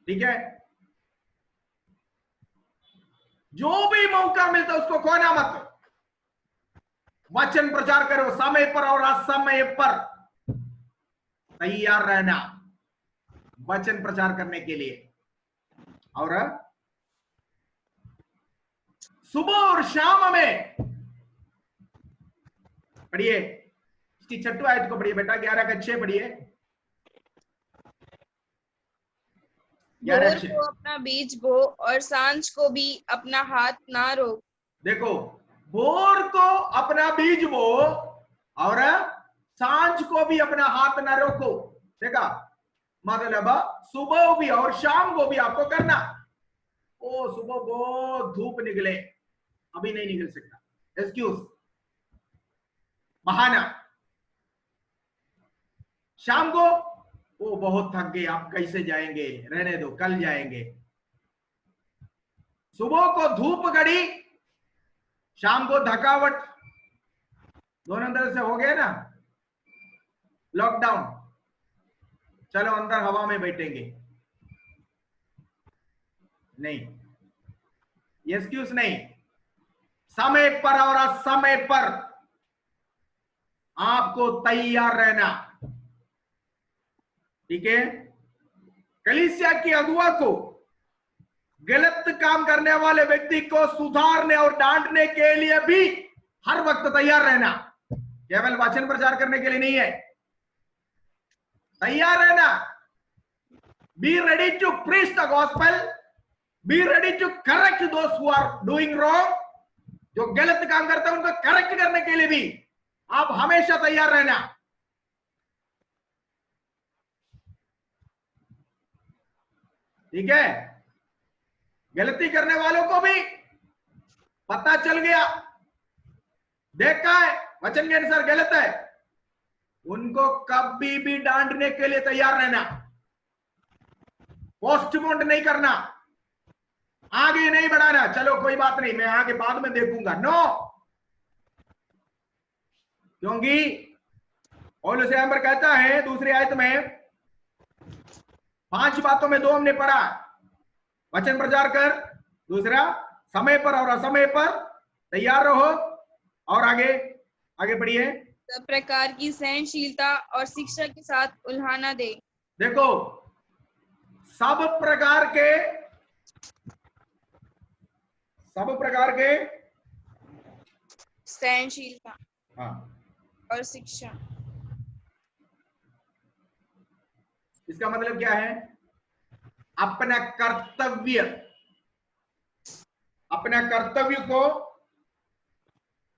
ठीक है? जो भी मौका मिलता उसको खोना मत। वचन प्रचार करो, समय पर और असमय पर तैयार रहना वचन प्रचार करने के लिए। और सुबह और शाम में पढ़िए, इसकी 6 आयत को पढ़िए बेटा, 11 का 6 पढ़िए। भोर को अपना बीज बो और सांझ को भी अपना हाथ ना रोक। देखो, भोर को अपना बीज बो और सांझ को भी अपना हाथ ना रोको। देखा? मतलब सुबह भी और शाम को भी आपको करना। ओ सुबह बहुत धूप निकले, अभी नहीं निकल सकता, एक्सक्यूज, बहाना। शाम को वो बहुत थक गए, आप कैसे जाएंगे, रहने दो, कल जाएंगे। सुबह को धूप गड़ी, शाम को थकावट, दोनों तरह से हो गया ना। लॉकडाउन, चलो अंदर हवा में बैठेंगे, नहीं, एक्सक्यूज नहीं। समय पर और असमय पर आपको तैयार रहना। ठीक है? कलीसिया की अगुआ को, गलत काम करने वाले व्यक्ति को सुधारने और डांटने के लिए भी हर वक्त तैयार रहना। केवल वचन प्रचार करने के लिए नहीं है, तैयार रहना। Be ready to preach the gospel, be ready to correct those who are doing wrong. जो गलत काम करते हैं उनको करेक्ट करने के लिए भी आप हमेशा तैयार रहना। ठीक है? गलती करने वालों को भी पता चल गया, देखा है वचन के अनुसार गलत है, उनको कभी भी डांटने के लिए तैयार रहना, पोस्टपोन नहीं करना। आगे नहीं बढ़ाना, चलो कोई बात नहीं, मैं आगे बाद में देखूंगा, नो। क्योंकि पौलुस यहाँ पर कहता है दूसरी आयत में, 5 बातों में 2 हमने पढ़ा, वचन प्रचार कर, दूसरा समय पर और असमय पर तैयार रहो, और आगे आगे बढ़िए, सब प्रकार की सहनशीलता और शिक्षा के साथ उल्हाना दे। देखो सब प्रकार के सहनशीलता हाँ, और शिक्षा, इसका मतलब क्या है? अपना कर्तव्य को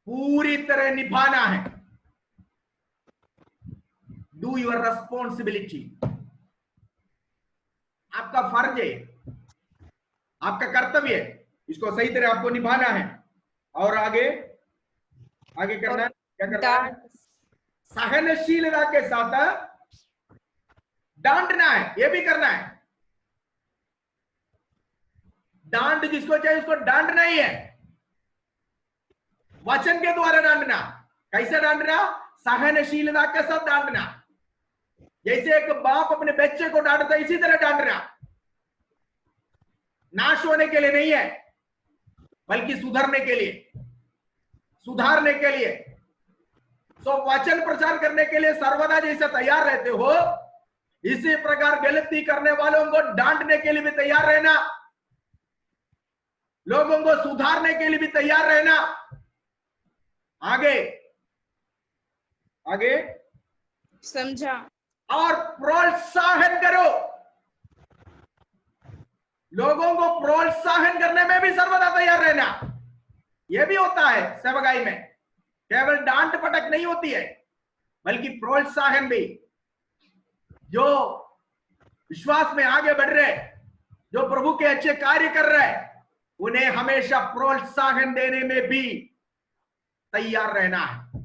पूरी तरह निभाना है। डू योर रेस्पॉन्सिबिलिटी, आपका फर्ज है, आपका कर्तव्य है, इसको सही तरह आपको निभाना है। और आगे करना है, क्या करना है? सहनशीलता के साथ डांटना है, यह भी करना है। डांट जिसको चाहिए उसको डांटना ही है, वचन के द्वारा डांटना। कैसे डांटना? सहनशीलता के साथ डांटना। जैसे एक बाप अपने बच्चे को डांटता है, इसी तरह डांटना। नाश होने के लिए नहीं है, बल्कि सुधरने के लिए, सुधारने के लिए। सो वचन प्रचार करने के लिए सर्वदा जैसे तैयार रहते हो, इसी प्रकार गलती करने वालों को डांटने के लिए भी तैयार रहना, लोगों को सुधारने के लिए भी तैयार रहना। आगे समझा और प्रोत्साहन करो, लोगों को प्रोत्साहन करने में भी सर्वदा तैयार रहना। यह भी होता है सेवकाई में, केवल डांट पटक नहीं होती है, बल्कि प्रोत्साहन भी। जो विश्वास में आगे बढ़ रहे, जो प्रभु के अच्छे कार्य कर रहे, उन्हें हमेशा प्रोत्साहन देने में भी तैयार रहना है।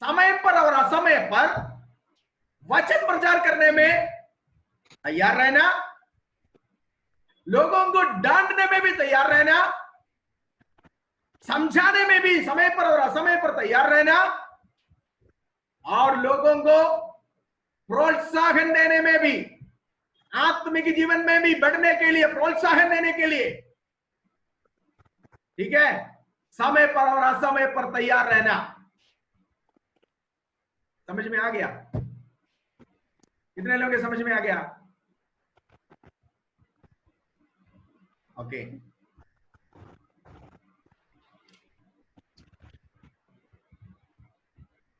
समय पर और असमय पर वचन प्रचार करने में तैयार रहना, लोगों को डांटने में भी तैयार रहना, समझाने में भी समय पर और असमय पर तैयार रहना, और लोगों को प्रोत्साहन देने में भी, आत्मिक जीवन में भी बढ़ने के लिए प्रोत्साहन देने के लिए, ठीक है, समय पर और असमय पर तैयार रहना। समझ में आ गया? कितने लोगों के समझ में आ गया? ओके।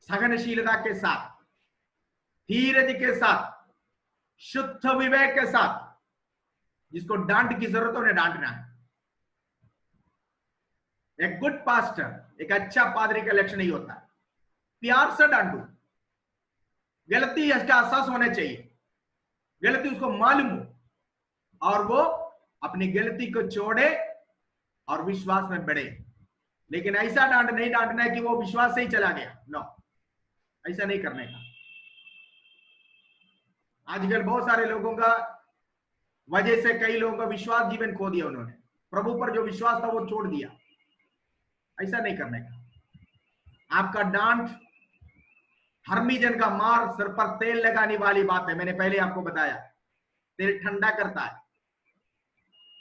सहनशीलता के साथ, धीरज के साथ, शुद्ध विवेक के साथ, जिसको डांट की जरूरत है उन्हें डांटना है। एक गुड पास्टर, एक अच्छा पादरी का लक्षण नहीं होता प्यार से डांटू। गलती इसका एहसास होना चाहिए, गलती उसको मालूम हो, और वो अपनी गलती को छोड़े और विश्वास में बढ़े। लेकिन ऐसा डांट नहीं डांटना है कि वो विश्वास से ही चला गया, नो, ऐसा नहीं करने का। आजकल बहुत सारे लोगों का वजह से कई लोगों का विश्वास जीवन खो दिया, उन्होंने प्रभु पर जो विश्वास था वो छोड़ दिया। ऐसा नहीं करने का। आपका डांट हरमीजन का मार सिर पर तेल लगाने वाली बात है। मैंने पहले आपको बताया, तेल ठंडा करता है,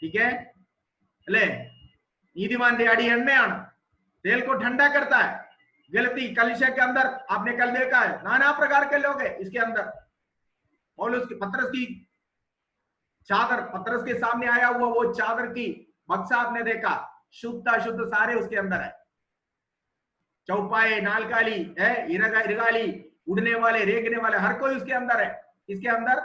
ठीक है, ले नीतिमान अड़ी एण्णेयाण तेल को ठंडा करता है। गलती कलीसिया के अंदर आपने कल देखा है, नाना प्रकार के लोग हैं इसके अंदर। पौलुस की पतरस की चादर, पतरस के सामने आया हुआ वो चादर की बक्सा आपने देखा, शुद्ध अशुद्ध सारे उसके अंदर है। चौपाए, नालकाली है, इरगाली, उड़ने वाले, रेंगने वाले, हर कोई उसके अंदर है। इसके अंदर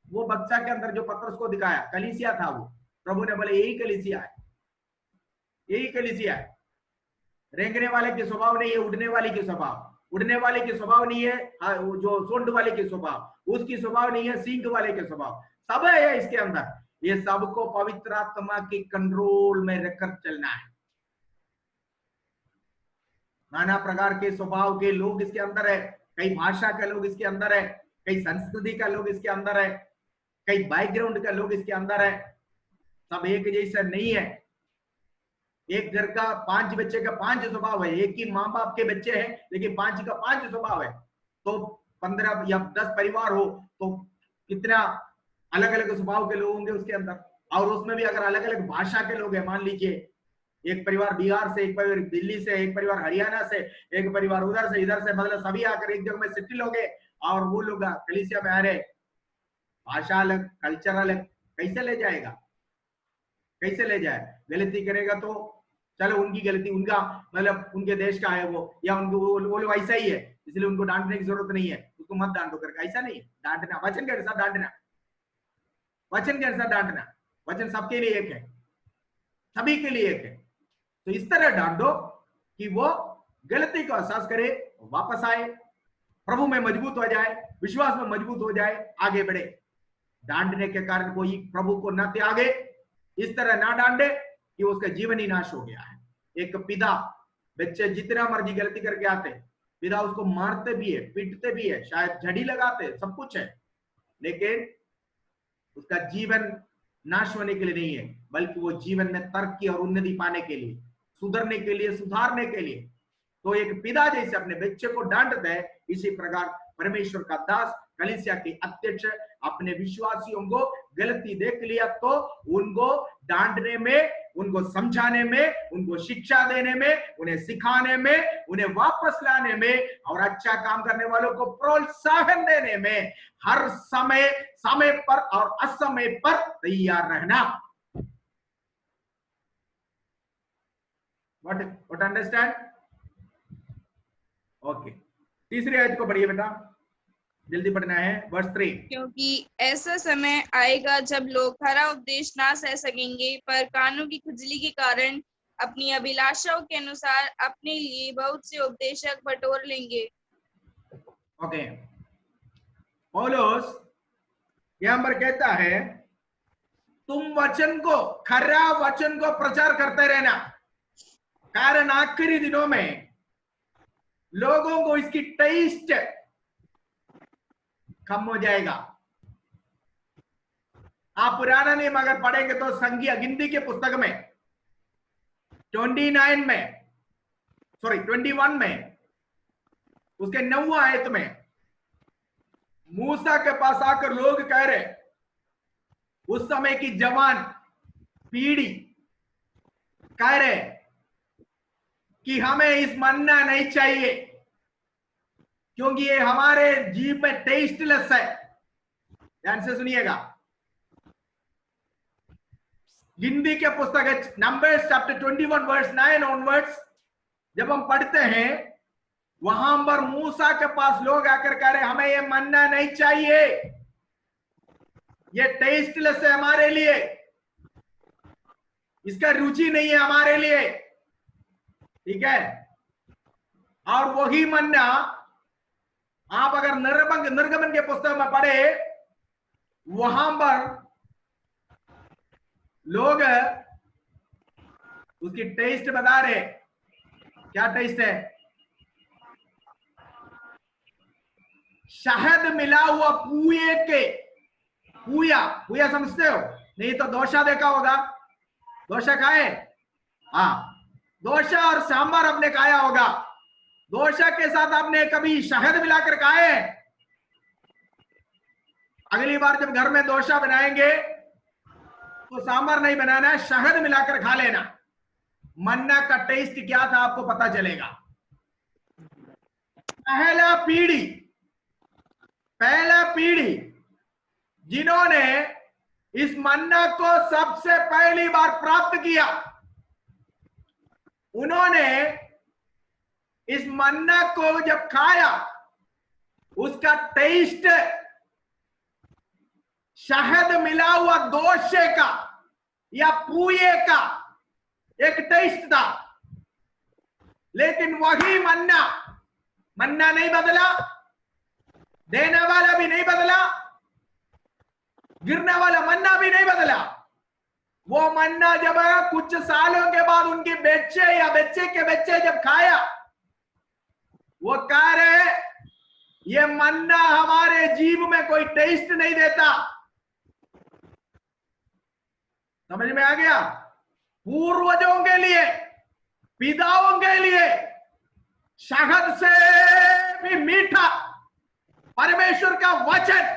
वो बक्सा के अंदर जो पतरस को दिखाया कलीसिया था, वो प्रभु ने बोले यही कलीसिया है, यही कलीसिया है। रेंगने वाले के स्वभाव नहीं है, उड़ने वाले के स्वभाव, उड़ने वाले के स्वभाव नहीं है, जो सोंड वाले के स्वभाव, उसकी स्वभाव नहीं है, सींग वाले के स्वभाव, सब है इसके अंदर। ये सबको पवित्र आत्मा के कंट्रोल में रखकर चलना है। नाना प्रकार के स्वभाव के लोग इसके अंदर है, कई भाषा के लोग इसके अंदर है, कई संस्कृति का लोग इसके अंदर है, कई बैकग्राउंड का लोग इसके अंदर है। सब एक जैसा नहीं है। एक घर का 5 बच्चे का 5 स्वभाव है, एक ही माँ बाप के बच्चे हैं लेकिन 5 का 5 स्वभाव है। तो 15 या 10 परिवार हो तो कितना अलग अलग स्वभाव के लोग होंगे उसके अंदर। और उसमें भी अगर अलग अलग भाषा के लोग हैं, मान लीजिए एक परिवार बिहार से, एक परिवार दिल्ली से, एक परिवार हरियाणा से, एक परिवार उधर से इधर से, मतलब सभी आकर एक जगह में सेटल हो गए और वो लोग कलीसिया में आ रहे, भाषा अलग, कल्चर अलग, कैसे ले जाएगा? कैसे ले जाए? गलती करेगा तो चलो उनकी गलती, उनका मतलब उनके देश का है वो, या उनको वो लोग ऐसा ही है इसलिए उनको डांटने की जरूरत नहीं है, उसको मत डांटो करके, ऐसा नहीं है। डांटना वचन के अनुसार डांटना, वचन के अनुसार डांटना। वचन सबके लिए एक है, सभी के लिए एक है। तो इस तरह डांट दो कि वो गलती को एहसास करे, वापस आए, प्रभु में मजबूत हो जाए, विश्वास में मजबूत हो जाए, आगे बढ़े। डांटने के कारण कोई प्रभु को न त्यागे, इस तरह ना डांटे कि उसका जीवन ही नाश हो गया है। एक पिता, बच्चे जितना मर्जी गलती करके आते, पिता उसको मारते भी है, पीटते भी है, शायद झड़ी लगाते, सब कुछ है, लेकिन उसका जीवन नाश होने के लिए नहीं है, बल्कि वो जीवन में तरक्की और उन्नति पाने के लिए, सुधरने के लिए, सुधारने के लिए। तो एक पिता जैसे अपने बच्चे को डांटता है, इसी प्रकार परमेश्वर का दास, कलीसिया के अध्यक्ष अपने विश्वासियों को गलती देख लिया तो उनको डांटने में, उनको समझाने में, उनको शिक्षा देने में, उन्हें सिखाने में, उन्हें वापस लाने में और अच्छा काम करने वालों को प्रोत्साहन देने में हर समय, समय पर और असमय पर तैयार रहना। What understand? ओके, तीसरी आयत को पढ़िए बेटा, जल्दी पढ़ना है, वर्स 3। क्योंकि ऐसा समय आएगा जब लोग खरा उपदेश ना सह सकेंगे, पर कानों की खुजली के कारण अपनी अभिलाषाओं के अनुसार अपने लिए बहुत से उपदेशक बटोर लेंगे। ओके, पौलुस यहां पर कहता है तुम वचन को, खरा वचन को प्रचार करते रहना, कारण आखिरी दिनों में लोगों को इसकी टेस्ट कम हो जाएगा। आप पुराना नियम अगर पढ़ेंगे तो संख्या गिनती के पुस्तक में 21 में उसके 9वां आयत में मूसा के पास आकर लोग कह रहे, उस समय की जवान पीढ़ी कह रहे कि हमें इस मन्ना नहीं चाहिए क्योंकि ये हमारे जीभ में टेस्टलेस है। ध्यान से सुनिएगा, गिनती के पुस्तक नंबर्स चैप्टर 21 वर्स 9 ऑनवर्ड्स जब हम पढ़ते हैं, वहां पर मूसा के पास लोग आकर कह रहे हमें ये मन्ना नहीं चाहिए, ये टेस्टलेस है हमारे लिए, इसका रुचि नहीं है हमारे लिए, ठीक है। और वही मन्ना आप अगर निर्गमन के पुस्तक में पढ़े, वहां पर लोग उसकी टेस्ट बता रहे, क्या टेस्ट है? शहद मिला हुआ पूए के, पूया समझते हो? नहीं तो दोशा देखा होगा, दोशा खाए? हाँ, दोशा और सांबर आपने खाया होगा। दोशा के साथ आपने कभी शहद मिलाकर खाए? अगली बार जब घर में दोशा बनाएंगे तो सांबर नहीं बनाना, शहद मिलाकर खा लेना। मन्ना का टेस्ट क्या था आपको पता चलेगा। पहला पीढ़ी जिन्होंने इस मन्ना को सबसे पहली बार प्राप्त किया, उन्होंने इस मन्ना को जब खाया, उसका टेस्ट शहद मिला हुआ दोशे का या पूये का एक टेस्ट था। लेकिन वही मन्ना नहीं बदला, देने वाला भी नहीं बदला, गिरने वाला मन्ना भी नहीं बदला। वो मन्ना जब कुछ सालों के बाद उनके बच्चे या बच्चे के बच्चे जब खाया, वो कह रहे ये मन्ना हमारे जीभ में कोई टेस्ट नहीं देता, समझ में आ गया? पूर्वजों के लिए, पिताओं के लिए शहद से भी मीठा परमेश्वर का वचन,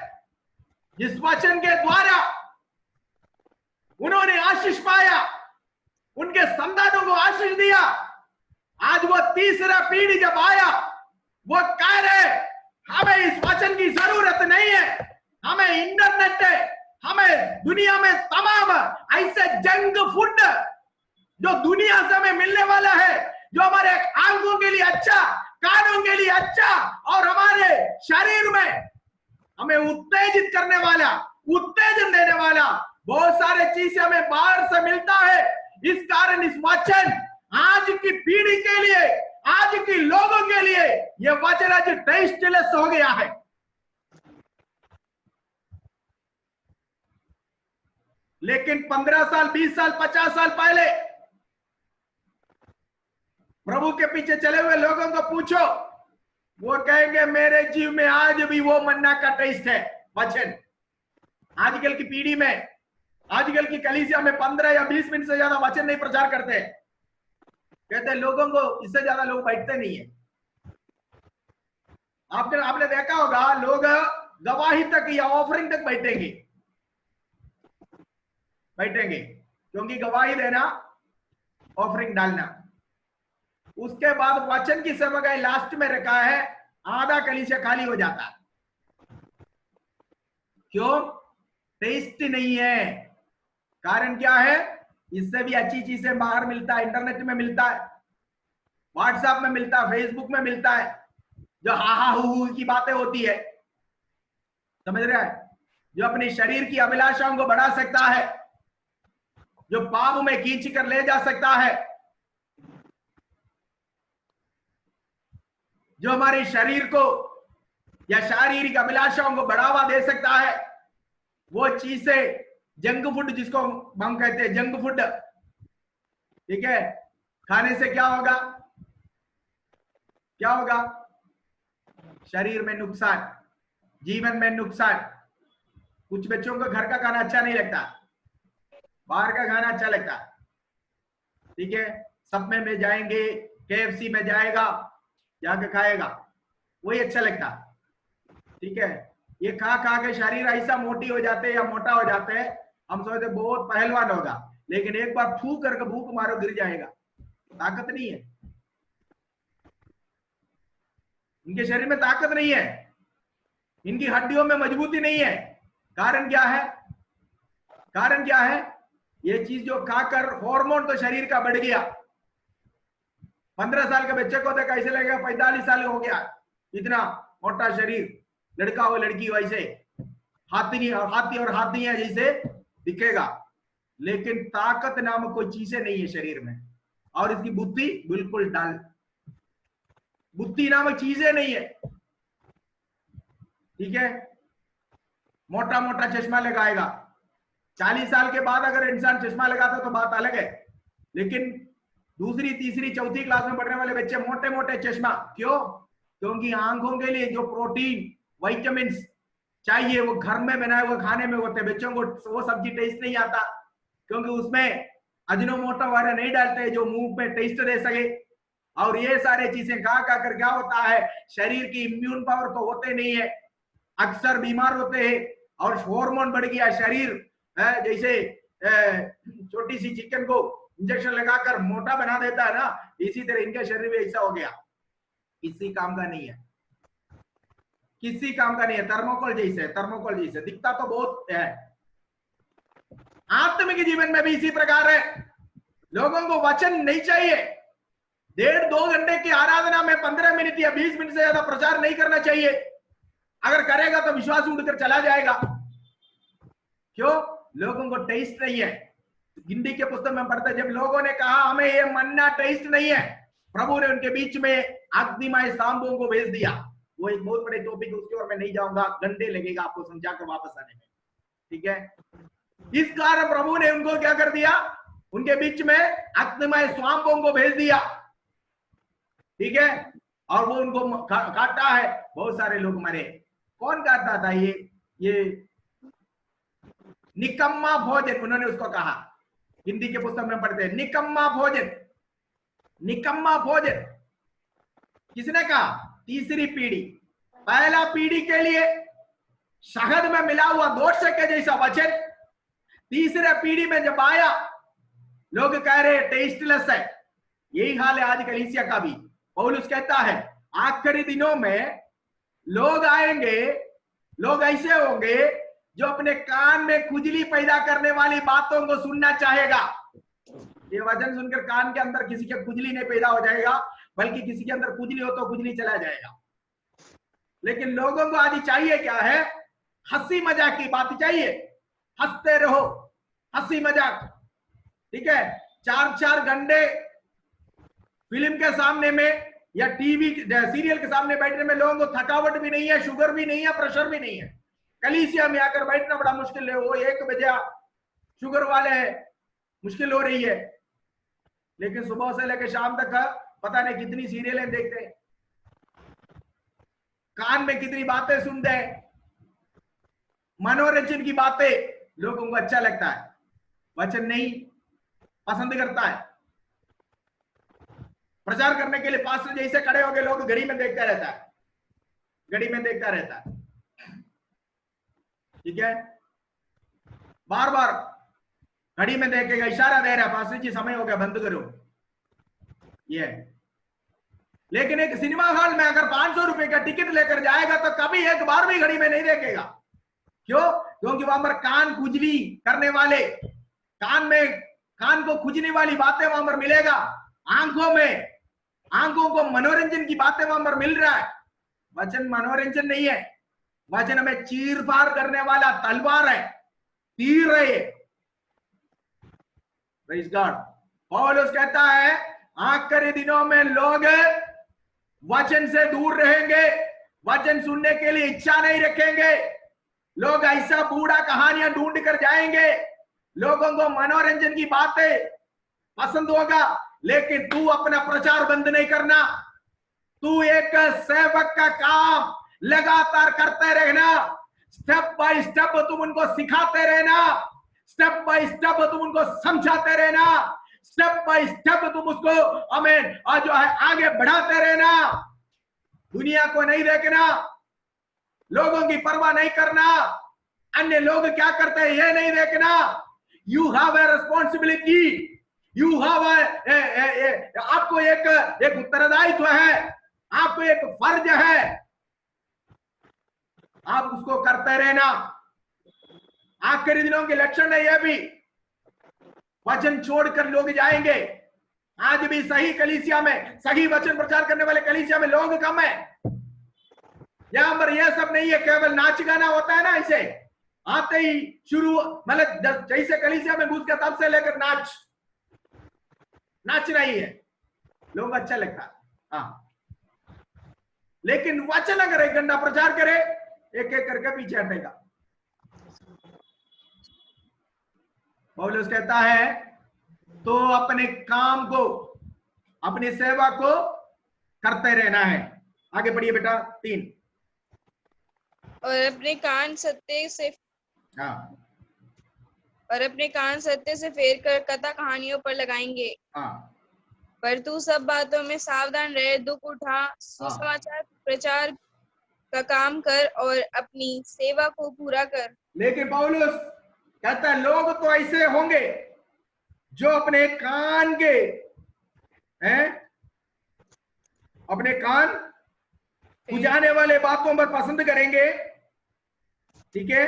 जिस वचन के द्वारा उन्होंने आशीष पाया, उनके संतानों को आशीष दिया। आज वो तीसरा पीढ़ी जब आया, वो कह रहे हमें इस वचन की जरूरत नहीं है, हमें इंटरनेट है, हमें दुनिया में तमाम ऐसे जंक फूड जो दुनिया से हमें मिलने वाला है, जो हमारे आंखों के लिए अच्छा, कानों के लिए अच्छा और हमारे शरीर में हमें उत्तेजित करने वाला, उत्तेजन देने वाला बहुत सारे चीजें हमें बाहर से मिलता है। इस कारण इस वचन आज की पीढ़ी के लिए, आज के लोगों के लिए यह वचन आज टेस्टलेस हो गया है। लेकिन 15 साल, 20 साल, 50 साल पहले प्रभु के पीछे चले हुए लोगों को पूछो, वो कहेंगे मेरे जीव में आज भी वो मन्ना का टेस्ट है, वचन। आजकल की पीढ़ी में, आजकल की कलीसिया में 15 या 20 मिनट से ज्यादा वचन नहीं प्रचार करते। कहते हैं लोगों को इससे ज्यादा लोग बैठते नहीं है। आपने देखा होगा लोग गवाही तक या ऑफरिंग तक बैठेंगे क्योंकि गवाही देना, ऑफरिंग डालना, उसके बाद वचन की सेवा का लास्ट में रखा है, आधा कलीसिया खाली हो जाता है। क्यों? टेस्ट नहीं है। कारण क्या है? इससे भी अच्छी चीजें बाहर मिलता है, इंटरनेट में मिलता है, व्हाट्सएप में मिलता है, फेसबुक में मिलता है, जो हा हा हु की बातें होती है, समझ रहे हैं? जो अपने शरीर की अभिलाषाओं को बढ़ा सकता है, जो पाप में खींच कर ले जा सकता है, जो हमारे शरीर को या शारीरिक अभिलाषाओं को बढ़ावा दे सकता है, वो चीजें जंक फूड, जिसको हम कहते हैं जंक फूड, ठीक है, खाने से क्या होगा? क्या होगा? शरीर में नुकसान, जीवन में नुकसान। कुछ बच्चों को घर का खाना अच्छा नहीं लगता, बाहर का खाना अच्छा लगता है, ठीक है। सब में जाएंगे, KFC में जाएगा, जाके खाएगा, वही अच्छा लगता, ठीक है। ये खा खा के शरीर ऐसा मोटी हो जाते हैं या मोटा हो जाते हैं, हम सोचते बहुत पहलवान होगा, लेकिन एक बार फूक करके भूख मारो गिर जाएगा, ताकत नहीं है, इनके शरीर में ताकत नहीं है, इनकी हड्डियों में मजबूती नहीं है। कारण क्या है? कारण क्या है? ये चीज जो खाकर हार्मोन तो शरीर का बढ़ गया। 15 साल के बच्चे को तो कैसे लगेगा 45 साल हो गया, इतना मोटा शरीर, लड़का हो लड़की हो, ऐसे हाथी और हाथियां जैसे दिखेगा, लेकिन ताकत नामक कोई चीजें नहीं है शरीर में, और इसकी बुद्धि बिल्कुल डाल, बुद्धि नामक चीजें नहीं है, ठीक है। मोटा मोटा चश्मा लगाएगा, 40 साल के बाद अगर इंसान चश्मा लगाता तो बात अलग है, लेकिन दूसरी तीसरी चौथी क्लास में पढ़ने वाले बच्चे मोटे मोटे चश्मा, क्यों? क्योंकि आंखों के लिए जो प्रोटीन, विटामिन चाहिए वो घर में बनाए हुए खाने में होते हैं। बच्चों को वो सब्जी टेस्ट नहीं आता क्योंकि उसमें अजीनोमोटो वगैरह नहीं डालते जो मुंह पे टेस्ट दे सके, और ये सारे चीजें खा खा कर क्या होता है, शरीर की इम्यून पावर तो होते नहीं है, अक्सर बीमार होते हैं, और हार्मोन बढ़ गया, शरीर जैसे छोटी सी चिकन को इंजेक्शन लगाकर मोटा बना देता है ना, इसी तरह इनका शरीर भी ऐसा हो गया, किसी काम का नहीं है, किसी काम का नहीं है, थर्मोकोल जैसे दिखता तो बहुत है। आत्मिक जीवन में भी इसी प्रकार है, लोगों को वचन नहीं चाहिए। 1.5-2 घंटे की आराधना में 15 मिनट या 20 मिनट से ज्यादा प्रचार नहीं करना चाहिए, अगर करेगा तो विश्वास उड़कर चला जाएगा। क्यों? लोगों को टेस्ट नहीं है। गिंडी के पुस्तक में पढ़ते, जब लोगों ने कहा हमें ये मन्ना टेस्ट नहीं है, प्रभु ने उनके बीच में अग्निमय सांपों को भेज दिया। वो एक बहुत बड़े टॉपिक, उसकी ओर मैं नहीं जाऊंगा, घंटे लगेगा आपको समझा कर वापस आने में, ठीक है। इस कारण प्रभु ने उनको क्या कर दिया, उनके बीच में अग्निमय सांपों को भेज दिया, ठीक है, और वो उनको काटा है, बहुत सारे लोग मरे। कौन काटता था? ये निकम्मा भोजन, उन्होंने उसको कहा, हिंदी के पुस्तक में पढ़ते हैं निकम्मा भोजन। निकम्मा भोजन किसने कहा? तीसरी पीढ़ी। पहला पीढ़ी के लिए शहद में मिला हुआ गोश्त के जैसा वचन, तीसरे पीढ़ी में जब आया लोग कह रहे टेस्टलेस है। यही हाल है आज कलीसिया का भी। पौलुस कहता है आखिरी दिनों में लोग आएंगे, लोग ऐसे होंगे जो अपने कान में खुजली पैदा करने वाली बातों को सुनना चाहेगा। ये वचन सुनकर कान के अंदर किसी के खुजली नहीं पैदा हो जाएगा, बल्कि किसी के अंदर खुजली हो तो खुजली चला जाएगा। लेकिन लोगों को आज चाहिए क्या है? हंसी मजाक की बात चाहिए। हंसते रहो, हंसी मजाक, ठीक है। 4-4 घंटे फिल्म के सामने में या टीवी सीरियल के सामने बैठने में लोगों को थकावट भी नहीं है, शुगर भी नहीं है, प्रेशर भी नहीं है। कलीसिया में आकर बैठना बड़ा मुश्किल है। वो 1 बजे शुगर वाले है, मुश्किल हो रही है। लेकिन सुबह से लेकर शाम तक पता नहीं कितनी सीरियलें देखते हैं, कान में कितनी बातें सुनते हैं, मनोरंजन की बातें लोगों को अच्छा लगता है, वचन नहीं पसंद करता है। प्रचार करने के लिए पास्टर जैसे खड़े होकर लोग घड़ी में देखता रहता है, घड़ी में देखता रहता है, ठीक है। बार बार घड़ी में देखेगा, इशारा दे रहा है पास्टर जी समय हो गया बंद करो, ये। लेकिन एक सिनेमा हॉल में अगर 500 रुपए का टिकट लेकर जाएगा तो कभी एक बार भी घड़ी में नहीं देखेगा। क्यों? क्योंकि वहां पर कान खुजली करने वाले, कान को खुजने वाली बातें वहां पर मिलेगा। आंखों को मनोरंजन की बातें वहां पर मिल रहा है। वचन मनोरंजन नहीं है, वचन हमें चीर फाड़ करने वाला तलवार है, तीर है ये। Praise God. पौलुस कहता है आखिरी दिनों में लोग वचन से दूर रहेंगे, वचन सुनने के लिए इच्छा नहीं रखेंगे। लोग ऐसा बूढ़ा कहानियां ढूंढ कर जाएंगे, लोगों को मनोरंजन की बातें पसंद होगा। लेकिन तू अपना प्रचार बंद नहीं करना, तू एक सेवक का काम लगातार करते रहना। स्टेप बाय स्टेप तुम उनको सिखाते रहना, स्टेप बाय स्टेप तुम उनको समझाते रहना, स्टेप बाय स्टेप तुम उसको हमें जो है आगे बढ़ाते रहना। दुनिया को नहीं देखना, लोगों की परवाह नहीं करना, अन्य लोग क्या करते हैं ये नहीं देखना। You have a responsibility, you have आपको एक उत्तरदायित्व है, आपको एक फर्ज है, आप उसको करते रहना। आखिरी दिनों के लक्षण है यह भी, वचन छोड़कर लोग जाएंगे। आज भी सही कलीसिया में, सही वचन प्रचार करने वाले कलीसिया में लोग कम है। यहां पर यह सब नहीं है केवल नाच गाना होता है ना, ऐसे आते ही शुरू, मतलब जैसे कलीसिया में घुस गया तब से लेकर नाचना ही है, लोग अच्छा लगता है। हाँ, लेकिन वचन अगर 1 घंटा प्रचार करे, एक एक करके पीछे हटेगा। पौलुस कहता है तो अपने काम को, अपनी सेवा को करते रहना है। आगे बढ़िए बेटा। 3 और अपने कान सत्य से फेर कर कथा कहानियों पर लगाएंगे। पर तू सब बातों में सावधान रहे, दुख उठा, सुसमाचार प्रचार का काम कर और अपनी सेवा को पूरा कर। लेकिन पौलुस कहता है लोग तो ऐसे होंगे जो अपने कान के अपने कान बुझाने वाले बातों पर पसंद करेंगे, ठीक है,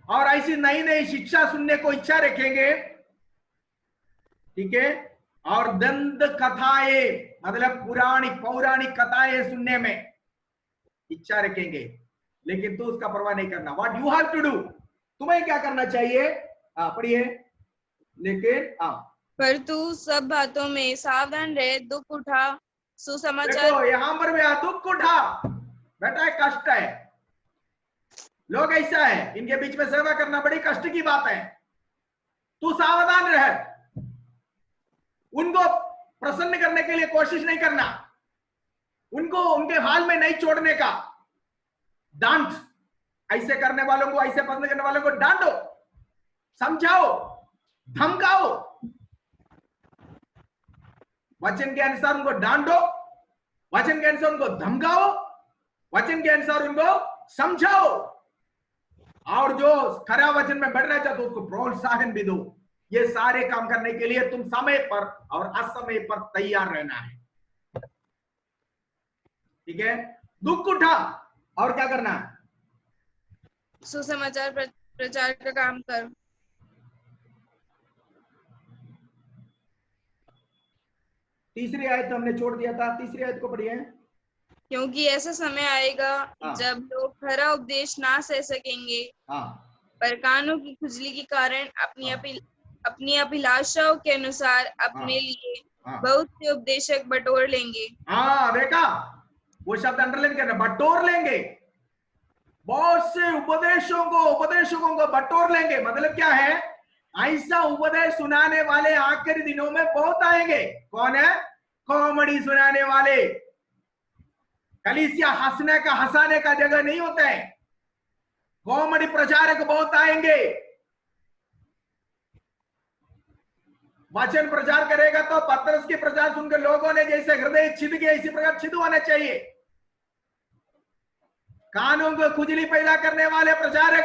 और ऐसी नई नई शिक्षा सुनने को इच्छा रखेंगे, ठीक है, और दंत कथाएं मतलब पौराणिक कथाएं सुनने में इच्छा रखेंगे। लेकिन तू उसका परवाह नहीं करना। What you have to do, तुम्हें क्या करना चाहिए? पढ़िए। लेकिन पर तू सब बातों में सावधान रहे, दुख उठा, सुसमाचार। देखो यहां पर भी दुख उठा बेटा, कष्ट है। लोग ऐसा है, इनके बीच में सेवा करना बड़ी कष्ट की बात है। तू सावधान रह, उनको प्रसन्न करने के लिए कोशिश नहीं करना, उनको उनके हाल में नहीं छोड़ने का। डांट, ऐसे करने वालों को, ऐसे पसंद करने वालों को डांटो, समझाओ, धमकाओ। वचन के अनुसार उनको डांटो, वचन के अनुसार उनको धमकाओ, वचन के अनुसार उनको समझाओ, और जो खरा वचन में बढ़ना चाहते उसको प्रोत्साहन भी दो। ये सारे काम करने के लिए तुम समय पर और असमय पर तैयार रहना है। ठीक है, दुख उठा और क्या करना है? सुसमाचार प्रचार का काम कर। तीसरी आयत हमने छोड़ दिया था, तीसरी आयत को पढ़िए। क्योंकि ऐसा समय आएगा जब लोग खरा उपदेश ना सह सकेंगे, पर कानों की खुजली के कारण अपनी अभिलाषाओं के अनुसार अपने लिए बहुत से उपदेशक बटोर लेंगे। हाँ, देखा, वो शब्द अंडरलाइन करना, बटोर लेंगे। बहुत से उपदेशकों को बटोर लेंगे। मतलब क्या है? ऐसा उपदेश सुनाने वाले आखिरी दिनों में बहुत आएंगे। कौन है? कॉमेडी सुनाने वाले। कलीसिया हंसाने का जगह नहीं होता है। कॉमेडी प्रचारक बहुत आएंगे। वचन प्रचार करेगा तो पतरस के प्रचार सुनकर लोगों ने जैसे हृदय छिद गया, इसी प्रकार छिद होना चाहिए। कानों को खुजली पैदा करने वाले प्रचारक,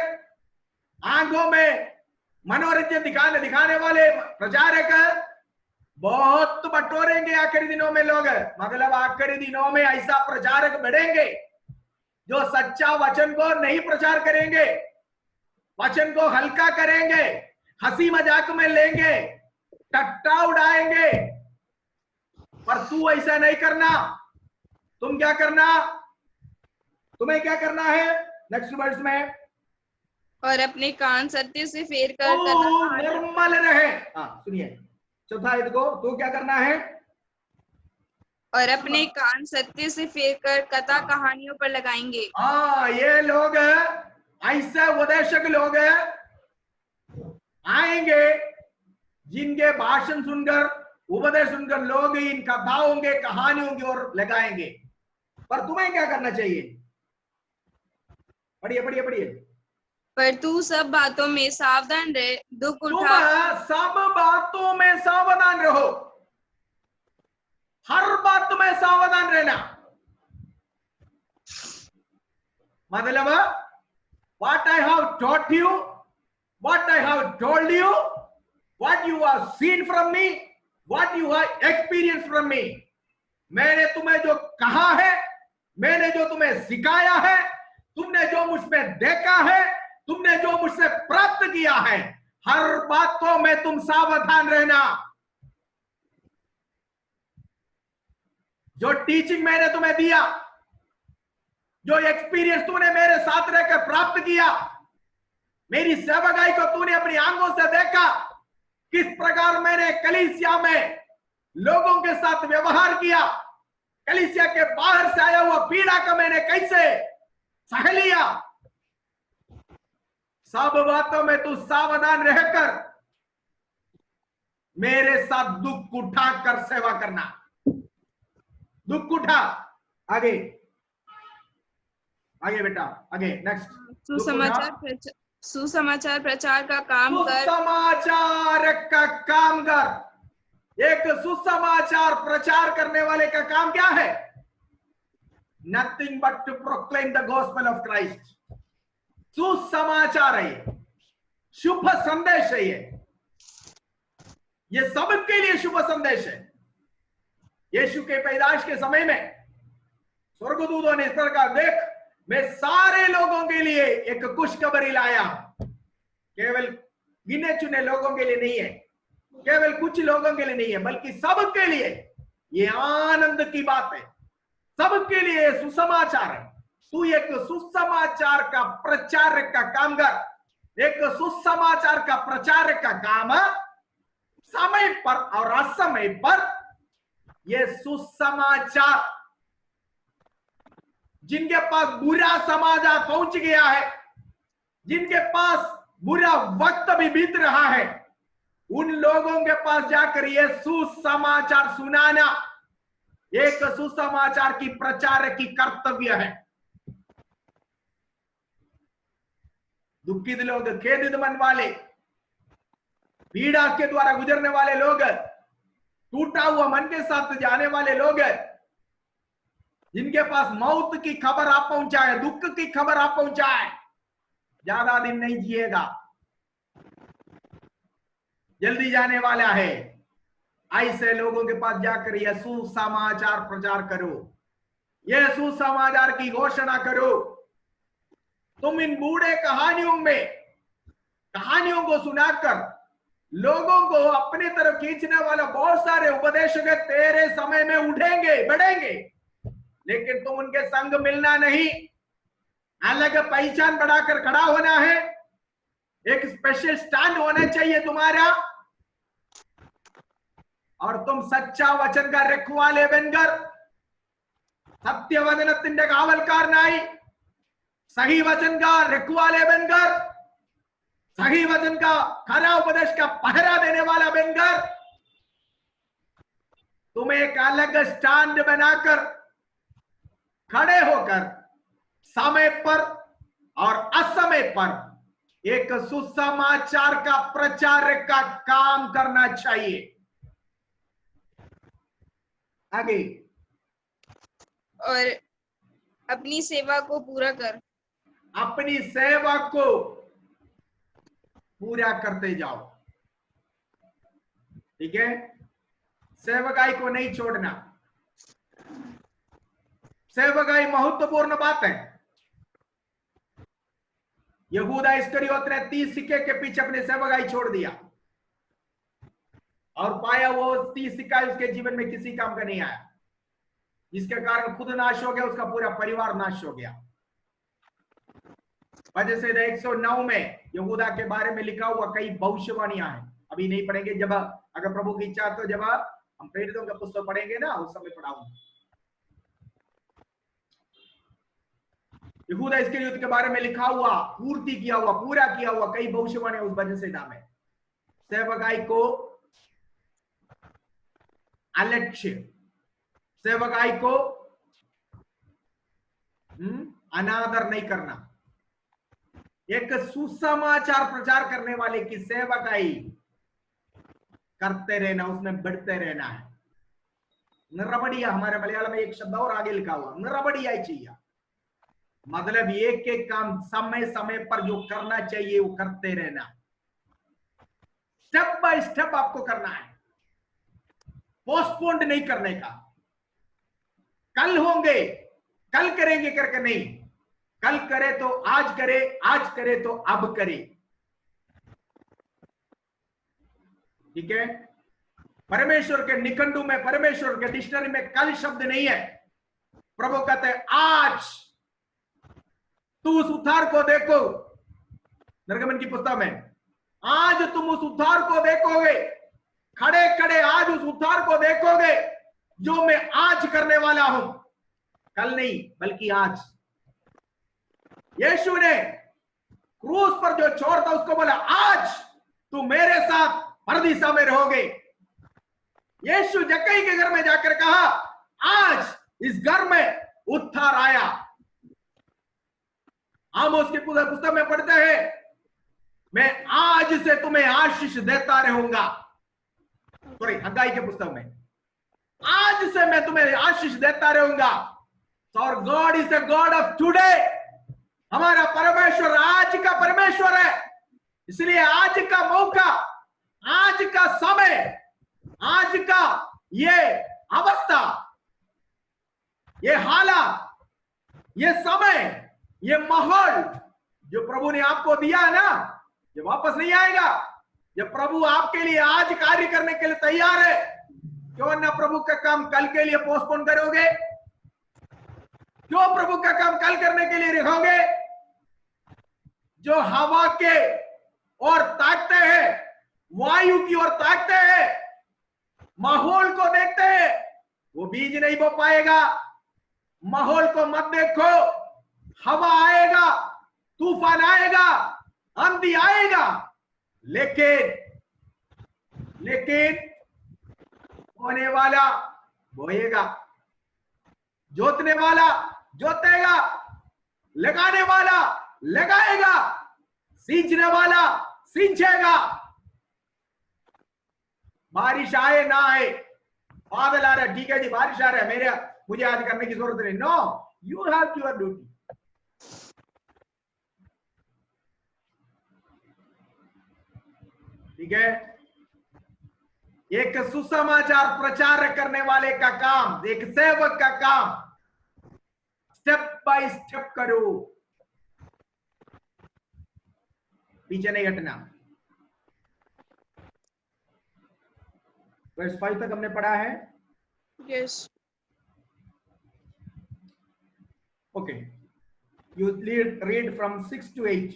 आंखों में मनोरंजन दिखाने वाले प्रचारक बहुत बटोरेंगे आखिरी दिनों में लोग। मतलब आखिरी दिनों में ऐसा प्रचारक बढ़ेंगे जो सच्चा वचन को नहीं प्रचार करेंगे, वचन को हल्का करेंगे, हंसी मजाक में लेंगे, टट्टा उड़ाएंगे। पर तू ऐसा नहीं करना। तुम क्या करना? तुम्हें क्या करना है? नेक्स्ट वर्स में, और अपने कान सत्य से फेर कर निर्मल रहे। सुनिए चौथा आयत को, तो क्या करना है? और अपने कान सत्य से फेर कर कथा कहानियों पर लगाएंगे। ये लोग ऐसे उपदेशक लोग आएंगे जिनके भाषण सुनकर, उपदेश सुनकर लोग इन कथाओं के, कहानियों की ओर लगाएंगे। पर तुम्हें क्या करना चाहिए? पढ़िए। पर तू सब बातों में सावधान रहे, दुख उठा। सब बातों में सावधान रहो। हर बात में सावधान रहना। मतलब what I have taught you, what I have told you, what you have seen from me, what you have experienced from me. मैंने तुम्हें जो कहा है, मैंने जो तुम्हें सिखाया है, तुमने जो मुझमें देखा है, तुमने जो मुझसे प्राप्त किया है, हर बातों में तुम सावधान रहना। जो टीचिंग मैंने तुम्हें दिया, जो एक्सपीरियंस तूने मेरे साथ रहकर प्राप्त किया, मेरी सेवकाई को तूने अपनी आंखों से देखा, किस प्रकार मैंने कलीसिया में लोगों के साथ व्यवहार किया, कलीसिया के बाहर से आया हुआ पीड़ा का मैंने कैसे सह लिया, सब बातों में तू सावधान रहकर मेरे साथ दुख उठाकर सेवा करना। दुख उठा। आगे बेटा, आगे नेक्स्ट। सुसमाचार प्रचार का काम कर। सुसमाचार का काम कर। एक सुसमाचार प्रचार करने वाले का काम क्या है? Nothing but to proclaim the gospel of Christ. सुसमाचार है, शुभ संदेश है। ये सबके लिए शुभ संदेश है। यीशु के पैदाइश के समय में स्वर्गदूतों ने इस तरह का, देख मैं सारे लोगों के लिए एक खुशखबरी लाया। केवल गिने चुने लोगों के लिए नहीं है, केवल कुछ लोगों के लिए नहीं है, बल्कि सबके लिए ये आनंद की बात है। सबके लिए सुसमाचार है। तू एक सुसमाचार का प्रचारक का काम कर। एक सुसमाचार का प्रचारक का काम समय पर और असमय पर ये सुसमाचार, जिनके पास बुरा समाचार पहुंच गया है, जिनके पास बुरा वक्त भी बीत रहा है, उन लोगों के पास जाकर ये सुसमाचार सुनाना एक सुसमाचार की प्रचारक की कर्तव्य है। दुखित लोग, खेदित मन वाले, पीड़ा के द्वारा गुजरने वाले लोग, टूटा हुआ मन के साथ जाने वाले लोग, जिनके पास मौत की खबर आप पहुंचाए, दुख की खबर आप पहुंचाए, ज्यादा दिन नहीं जिएगा, जल्दी जाने वाला है। ऐसे लोगों के पास जाकर यह सुसमाचार प्रचार करो, यह सुसमाचार की घोषणा करो। तुम इन बूढ़े कहानियों को सुनाकर लोगों को अपनी तरफ खींचने वाला बहुत सारे उपदेशक तेरे समय में उठेंगे, बढ़ेंगे, लेकिन तुम उनके संग मिलना नहीं। अलग पहचान बढ़ाकर खड़ा होना है, एक स्पेशल स्टैंड होना चाहिए तुम्हारा, और तुम सच्चा वचन का रखवाले बनकर, സത്യവചനത്തിന്റെ കാവൽക്കാരനായി, सही वचन का रखवाले बनकर, सही वचन का खरा उपदेश का पहरा देने वाला बनकर, तुम एक अलग स्टैंड बनाकर खड़े होकर समय पर और असमय पर एक सुसमाचार का प्रचार का काम करना चाहिए। आगे, और अपनी सेवा को पूरा कर, अपनी सेवा को पूरा करते जाओ। ठीक है, सेवकाई को नहीं छोड़ना। सेवकाई महत्वपूर्ण बात है। यहूदा इस्करियोत ने 30 सिक्के के पीछे अपनी सेवकाई छोड़ दिया और पाया वो 30 सिक्का उसके जीवन में किसी काम का नहीं आया, जिसके कारण खुद नाश हो गया, उसका पूरा परिवार नाश हो गया। वजह से 109 में यहूदा के बारे में लिखा हुआ कई भविष्यवाणियां हैं, अभी नहीं पढ़ेंगे, जब अगर प्रभु की इच्छा तो जब हम प्रेरितों का पुस्तक पढ़ेंगे ना, उस समय पढ़ाऊंगा। यहूदा इस्करियोत के बारे में लिखा हुआ, पूर्ति किया हुआ, पूरा किया हुआ कई भविष्यवाणियां उस वजह से नाम है। सेवकाई को अलक्ष्य, सेवकाई को अनादर नहीं करना। एक सुसमाचार प्रचार करने वाले की सेवकाई करते रहना, उसमें बढ़ते रहना है। निरबड़िया, हमारे मलयालम में एक शब्द और आगे लिखा हुआ, निरबड़िया ही चाहिए, मतलब एक एक काम समय समय पर जो करना चाहिए वो करते रहना, स्टेप बाय स्टेप आपको करना है, पोस्टपोन्ड नहीं करने का। कल होंगे, कल करेंगे करके नहीं, कल करे तो आज करे, आज करे तो अब करे। ठीक है, परमेश्वर के निकंडू में, परमेश्वर के डिक्शनरी में कल शब्द नहीं है। प्रभु कहते हैं आज तू उस उद्धार को देखो, निर्गमन की पुस्तक में, आज तुम उस उद्धार को देखोगे, खड़े खड़े आज उस उद्धार को देखोगे जो मैं आज करने वाला हूं, कल नहीं बल्कि आज। यीशु ने क्रूस पर जो छोड़ था उसको बोला आज तू मेरे साथ परदीसा में रहोगे। यीशु जक्कई के घर में जाकर कहा आज इस घर में उद्धार आया। आमोस की पुस्तक में पढ़ते हैं, मैं आज से तुम्हें आशीष देता रहूंगा। सॉरी, हग्गाई के पुस्तक में, आज से मैं तुम्हें आशीष देता रहूंगा। और God is a God of today. हमारा परमेश्वर आज का परमेश्वर है, इसलिए आज का मौका, आज का समय, आज का ये अवस्था, ये हालात, ये समय, ये माहौल जो प्रभु ने आपको दिया है ना, ये वापस नहीं आएगा। जब प्रभु आपके लिए आज कार्य करने के लिए तैयार है, क्यों ना प्रभु का काम कल के लिए पोस्टपोन करोगे? क्यों प्रभु का काम कल करने के लिए रखोगे? जो हवा के और ताकते हैं, वायु की ओर ताकते हैं, माहौल को देखते हैं, वो बीज नहीं बो पाएगा। माहौल को मत देखो, हवा आएगा, तूफान आएगा, आंधी आएगा, लेकिन बोने वाला बोएगा, जोतने वाला जोतेगा, लगाने वाला लगाएगा, सींचने वाला सींचेगा, बारिश आए ना आए, बादल आ रहा है, ठीक है जी बारिश आ रहा है, मुझे आज करने की जरूरत नहीं। No, you have your duty. ठीक है, एक सुसमाचार प्रचार करने वाले का काम, एक सेवक का काम स्टेप बाय स्टेप करो, पीछे नहीं हटना। वर्स 5 तक हमने पढ़ा है। Yes. Okay, you read from 6 to 8।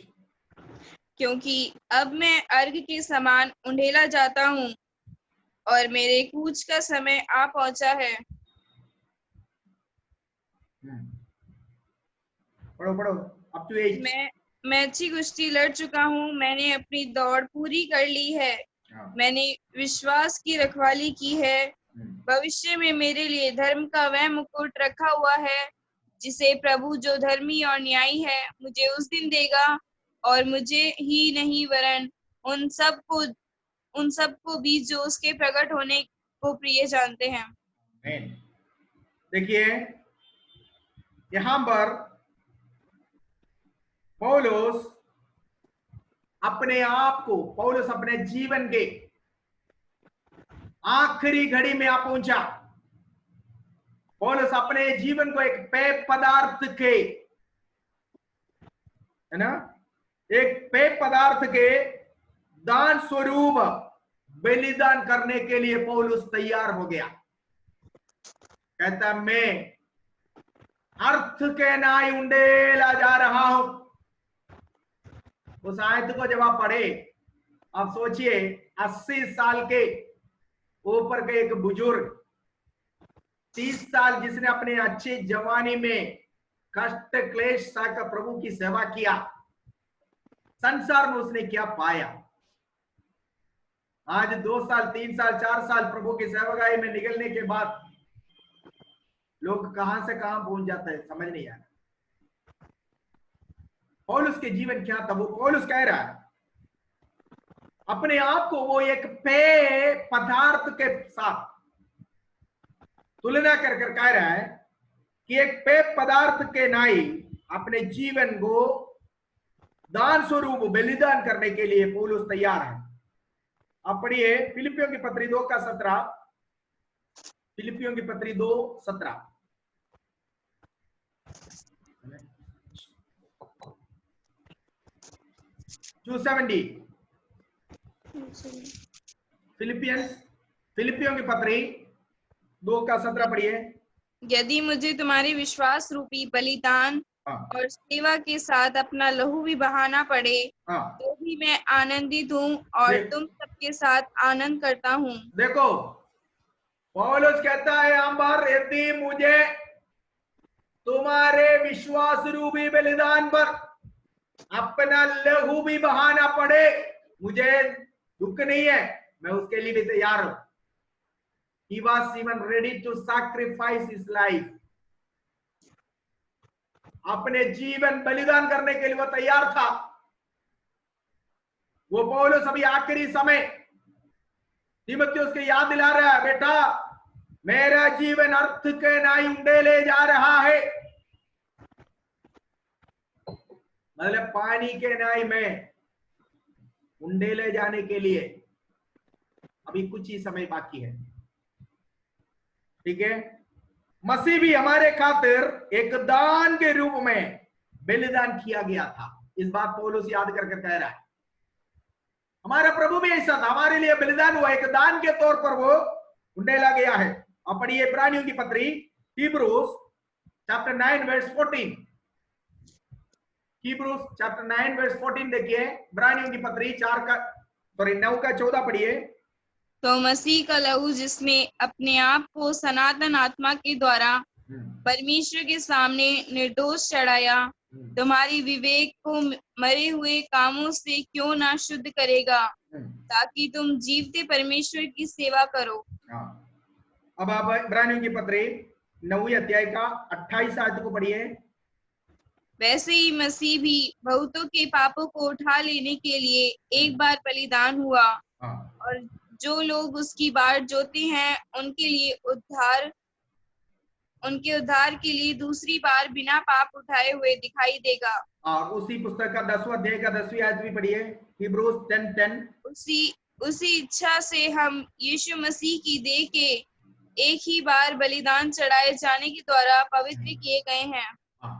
क्योंकि अब मैं अर्घ के समान उंडेला जाता हूँ और मेरे कूच का समय आ पहुंचा है। पढ़ो पढ़ो अप टू 8। मैं अच्छी कुश्ती लड़ चुका हूँ, मैंने अपनी दौड़ पूरी कर ली है, मैंने विश्वास की रखवाली की है। भविष्य में मेरे लिए धर्म का वह मुकुट रखा हुआ है जिसे प्रभु जो धर्मी और न्यायी है मुझे उस दिन देगा, और मुझे ही नहीं वरन उन सबको भी जो उसके प्रकट होने को प्रिय जानते हैं। देखिए यहां पर पौलुस अपने आप को, पौलुस अपने जीवन के आखिरी घड़ी में आ पहुंचा। पौलुस अपने जीवन को एक पेय पदार्थ के, है ना, एक पेय पदार्थ के दान स्वरूप बलिदान करने के लिए पौलुस तैयार हो गया। कहता मैं अर्थ के नाई उंडेला जा रहा हूं। उस आयत को जब आप पढ़े, आप सोचिए 80 साल के ऊपर के एक बुजुर्ग, 30 साल जिसने अपने अच्छी जवानी में कष्ट क्लेश सहकर प्रभु की सेवा किया, संसार में उसने क्या पाया। आज 2 साल 3 साल 4 साल प्रभु की सेवकाई में निकलने के बाद लोग कहां से कहां पहुंच जाते हैं, समझ नहीं आ रहा। पौलुस के जीवन क्या था, वो पौलुस कह रहा है अपने आप को वो एक पेय पदार्थ के साथ तुलना कर कर कह रहा है कि एक पेय पदार्थ के नाई अपने जीवन को दान स्वरूप बलिदान करने के लिए पौलुस तैयार है। अब पढ़िए फिलिपियों की पत्री 2:17, फिलिपियों की पत्री 2:17। फिलिपियों की पत्री 2:17 पढ़िए। यदि मुझे तुम्हारे विश्वास रूपी बलिदान और सेवा के साथ अपना लहू भी बहाना पड़े तो भी मैं आनंदित हूँ और तुम सबके साथ आनंद करता हूँ। देखो पौलुस कहता है अंबर, यदि मुझे तुम्हारे विश्वास रूपी बलिदान पर अपना लहू भी बहाना पड़े, मुझे दुख नहीं है, मैं उसके लिए भी तैयार हूं। He was even ready to sacrifice his life. अपने जीवन बलिदान करने के लिए वो तैयार था। वो पौलुस अभी आखिरी समय तीमुथियुस को याद दिला रहा है, बेटा मेरा जीवन अर्थ के नाई उंडेले जा रहा है, मतलब पानी के नाई में उंडेले जाने के लिए अभी कुछ ही समय बाकी है। ठीक है, मसीह भी हमारे खातिर एक दान के रूप में बलिदान किया गया था। इस बात पौलुस याद करके कह रहा है हमारा प्रभु भी ऐसा था, हमारे लिए बलिदान हुआ, एक दान के तौर पर वो उंडेला गया है। अब पढ़िए इब्रानियों की पत्री Hebrews chapter 9 verse 14। Hebrews chapter 9 verse 14 देखिए, इब्रानियों की पत्री 9:14 पढ़िए। तो मसीह का लहू जिसने अपने आप को सनातन आत्मा के द्वारा परमेश्वर के सामने निर्दोष चढ़ाया, तुम्हारी विवेक को मरे हुए कामों से क्यों ना शुद्ध करेगा, ताकि तुम जीवते परमेश्वर की सेवा करो। अब आप इब्रानियों की पत्री 9वें अध्याय का 28 आयत को पढ़िए। वैसे ही मसीह भी बहुतों के पापों को उठा लेने के लिए एक बार बलिदान हुआ, हाँ, और जो लोग उसकी बाट जोते हैं उनके उद्धार के लिए दूसरी बार बिना पाप उठाए हुए दिखाई देगा। और उसी पुस्तक का 10वां अध्याय का 10वीं आयत भी पढ़िए, हिब्रूज 10:10। उसी इच्छा से हम यीशु मसीह की देह के एक ही बार बलिदान चढ़ाए जाने के द्वारा पवित्र किए गए हैं। हाँ,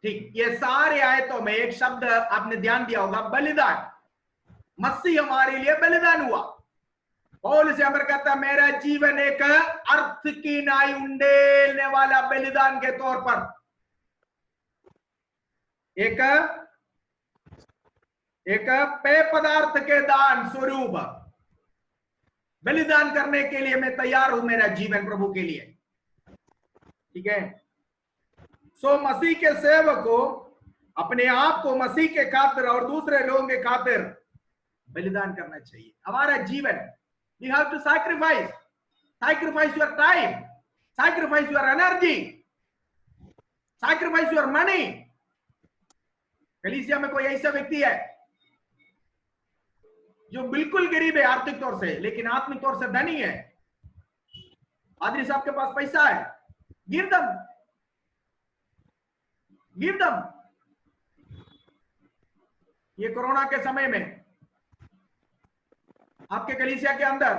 ठीक। ये सारे आयतों में एक शब्द आपने ध्यान दिया होगा, बलिदान। मसीह हमारे लिए बलिदान हुआ। पौलुस यहाँ पर कहता है मेरा जीवन एक अर्थ की नाई उंडेलने वाला बलिदान के तौर पर, एक पेय पदार्थ के दान स्वरूप बलिदान करने के लिए मैं तैयार हूं, मेरा जीवन प्रभु के लिए। ठीक है। सो मसीह के सेवक को अपने आप को मसीह के खातिर और दूसरे लोगों के खातिर बलिदान करना चाहिए। हमारा जीवन, we have to sacrifice your time, sacrifice your energy, sacrifice your money। कलीसिया में कोई ऐसा व्यक्ति है जो बिल्कुल गरीब है आर्थिक तौर से, लेकिन आत्मिक तौर से धनी है, पादरी साहब के पास पैसा है, गिव दम। ये कोरोना के समय में आपके कलीसिया के अंदर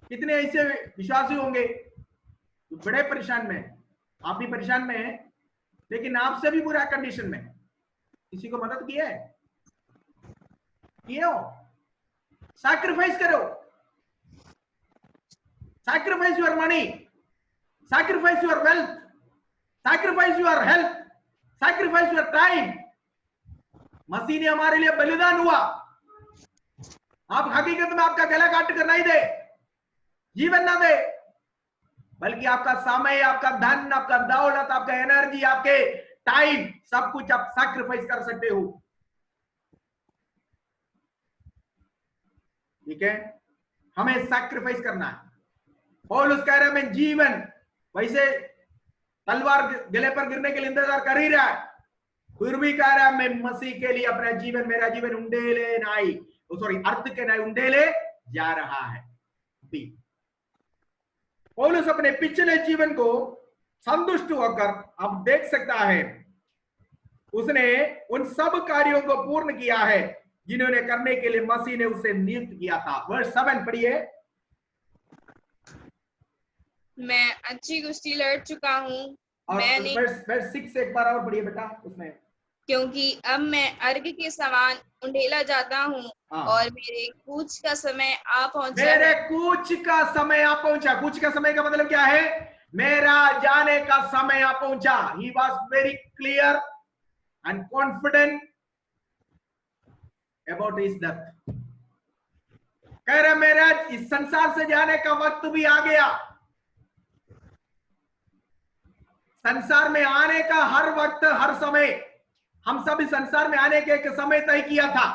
कितने ऐसे विश्वासी होंगे जो बड़े परेशान में, आप भी परेशान में हैं, लेकिन आपसे भी बुरा कंडीशन में, किसी को मदद किए हो? सैक्रिफाइस करो, sacrifice your money, sacrifice your wealth, sacrifice your health, sacrifice your time. मसीह ने हमारे लिए बलिदान हुआ। आप हकीकत में आपका गला काट कर नहीं दे, जीवन ना दे, बल्कि आपका समय, आपका धन, आपका दौलत, आपका एनर्जी, आपके टाइम, सब कुछ आप सैक्रिफाइस कर सकते हो। ठीक है, हमें सैक्रिफाइस करना है। पौलुस कह रहा है मैं जीवन, वैसे तलवार गले पर गिरने के लिए इंतजार कर ही रहा है, फिर भी कह रहा है मैं मसीह के लिए अपना जीवन, मेरा जीवन उंडेले नाई, अर्थ के नाई उंडेले जा रहा है। पौलुस अपने पिछले जीवन को संतुष्ट होकर अब देख सकता है, उसने उन सब कार्यों को पूर्ण किया है जिन्होंने करने के लिए मसीह ने उसे नियुक्त किया था। वर्ष 7 पढ़िए। मैं अच्छी कुश्ती लड़ चुका हूँ, मैंने वर्ष 6 से एक बार और पढ़िए बेटा उसमें, क्योंकि अब मैं अर्घ के समान उंडेला जाता हूँ और मेरे कूच का समय आ पहुंचा। मेरे कूच का समय आ पहुंचा। कूच का समय का मतलब क्या है? मेरा जाने का समय आ पहुंचा। He was very clear and confident about his death। कह रहा मेरा इस संसार से जाने का वक्त भी आ गया। संसार में आने का हर वक्त, हर समय, हम सब इस संसार में आने के एक समय तय किया था,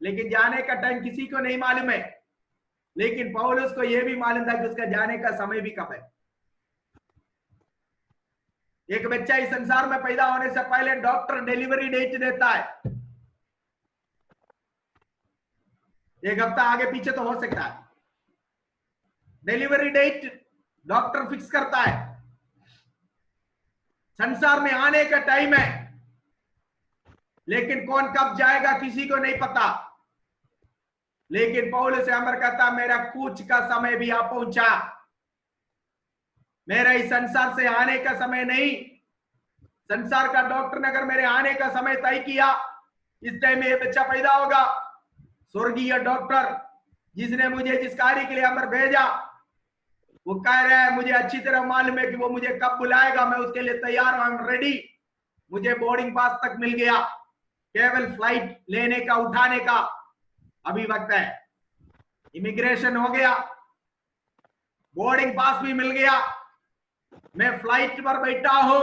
लेकिन जाने का टाइम किसी को नहीं मालूम है। लेकिन पौलुस को यह भी मालूम था कि उसका जाने का समय भी कब है। एक बच्चा इस संसार में पैदा होने से पहले डॉक्टर डिलीवरी डेट देता है, एक हफ्ता आगे पीछे तो हो सकता है, डिलीवरी डेट डॉक्टर फिक्स करता है। संसार में आने का टाइम है, लेकिन कौन कब जाएगा किसी को नहीं पता। लेकिन पौलुस अमर कहता मेरा कूच का समय भी आ पहुंचा। मेरा इस संसार से आने का समय नहीं, संसार का डॉक्टर ने अगर मेरे आने का समय तय किया, इस टाइम में ये बच्चा पैदा होगा, स्वर्गीय डॉक्टर जिसने मुझे जिस कार्य के लिए अमर भेजा, वो कह रहा है मुझे अच्छी तरह मालूम है कि वो मुझे कब बुलाएगा, मैं उसके लिए तैयार हूं, आई एम रेडी। मुझे बोर्डिंग पास तक मिल गया, केवल फ्लाइट लेने का, उठाने का अभी वक्त है। इमिग्रेशन हो गया, बोर्डिंग पास भी मिल गया, मैं फ्लाइट पर बैठा हूं,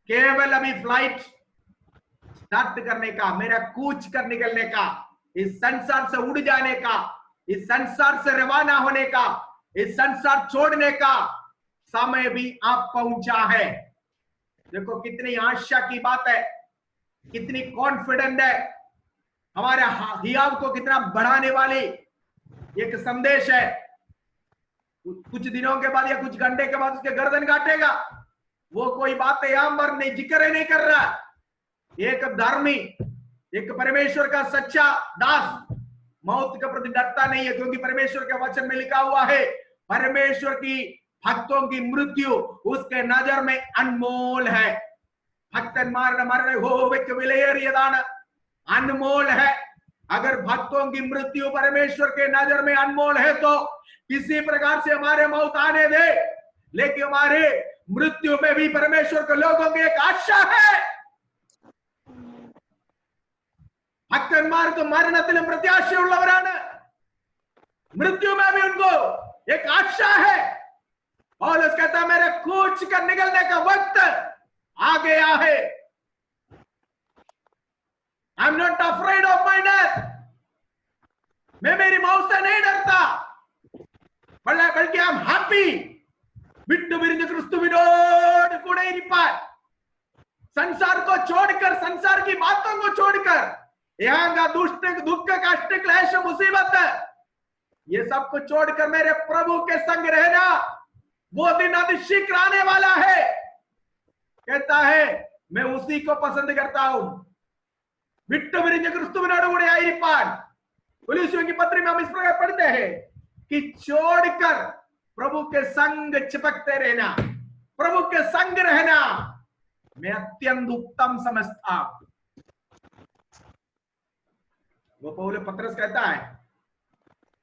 केवल अभी फ्लाइट स्टार्ट करने का, मेरा कूच कर निकलने का, इस संसार से उड़ जाने का, इस संसार से रवाना होने का, इस संसार छोड़ने का समय भी आप पहुंचा है। देखो कितनी आशा की बात है, कितनी कॉन्फिडेंट है, हमारे हियाव को कितना बढ़ाने वाली एक संदेश है। कुछ दिनों के बाद या कुछ घंटे के बाद उसके गर्दन काटेगा, वो कोई बात यहां पर नहीं जिक्र नहीं कर रहा। एक धर्मी, एक परमेश्वर का सच्चा दास मौत के प्रति डरता नहीं है, क्योंकि परमेश्वर के वचन में लिखा हुआ है परमेश्वर की भक्तों की मृत्यु उसके नजर में अनमोल है। भक्तന്മാരുടെ മരണം യഹോവയ്ക്ക് വിലയേറിയതാണ്, अनमोल है। अगर भक्तों की मृत्यु परमेश्वर के नजर में अनमोल है तो किसी प्रकार से हमारे मौत आने दे, लेकिन हमारे मृत्यु में भी परमेश्वर के लोगों की एक आशा है। ഭക്തന്മാർക്ക് മരണത്തിലും പ്രത്യാശയുള്ളവരാണ്, मृत्यु में भी उनको एक आशा है। पौलुस कहता मेरे कूच कर निकलने का वक्त आ गया है। I am not afraid of my death, मैं मेरी मौत से नहीं डरता, बल्कि आई एम हैप्पी വിട്ടു പിരിഞ്ഞ ക്രിസ്തുവിനോട് കൂടെ ഇരിപ്പാൻ। संसार को छोड़कर, संसार की बातों को छोड़कर, यहाँ का दुष्ट दुख कष्ट क्लेश मुसीबत ये सब कुछ छोड़कर मेरे प्रभु के संग रहना, वो दिन अति शीघ्र आने वाला है। कहता है मैं उसी को पसंद करता हूं, विट्टु विरिंज क्रिस्तुविनोड कूड़े आयिरिप्पान। कोलोसियों की पत्री में हम इस प्रकार पढ़ते हैं कि छोड़कर प्रभु के संग चिपकते रहना, प्रभु के संग रहना मैं अत्यंत उत्तम समझता। वो पौलुस पत्रस कहता है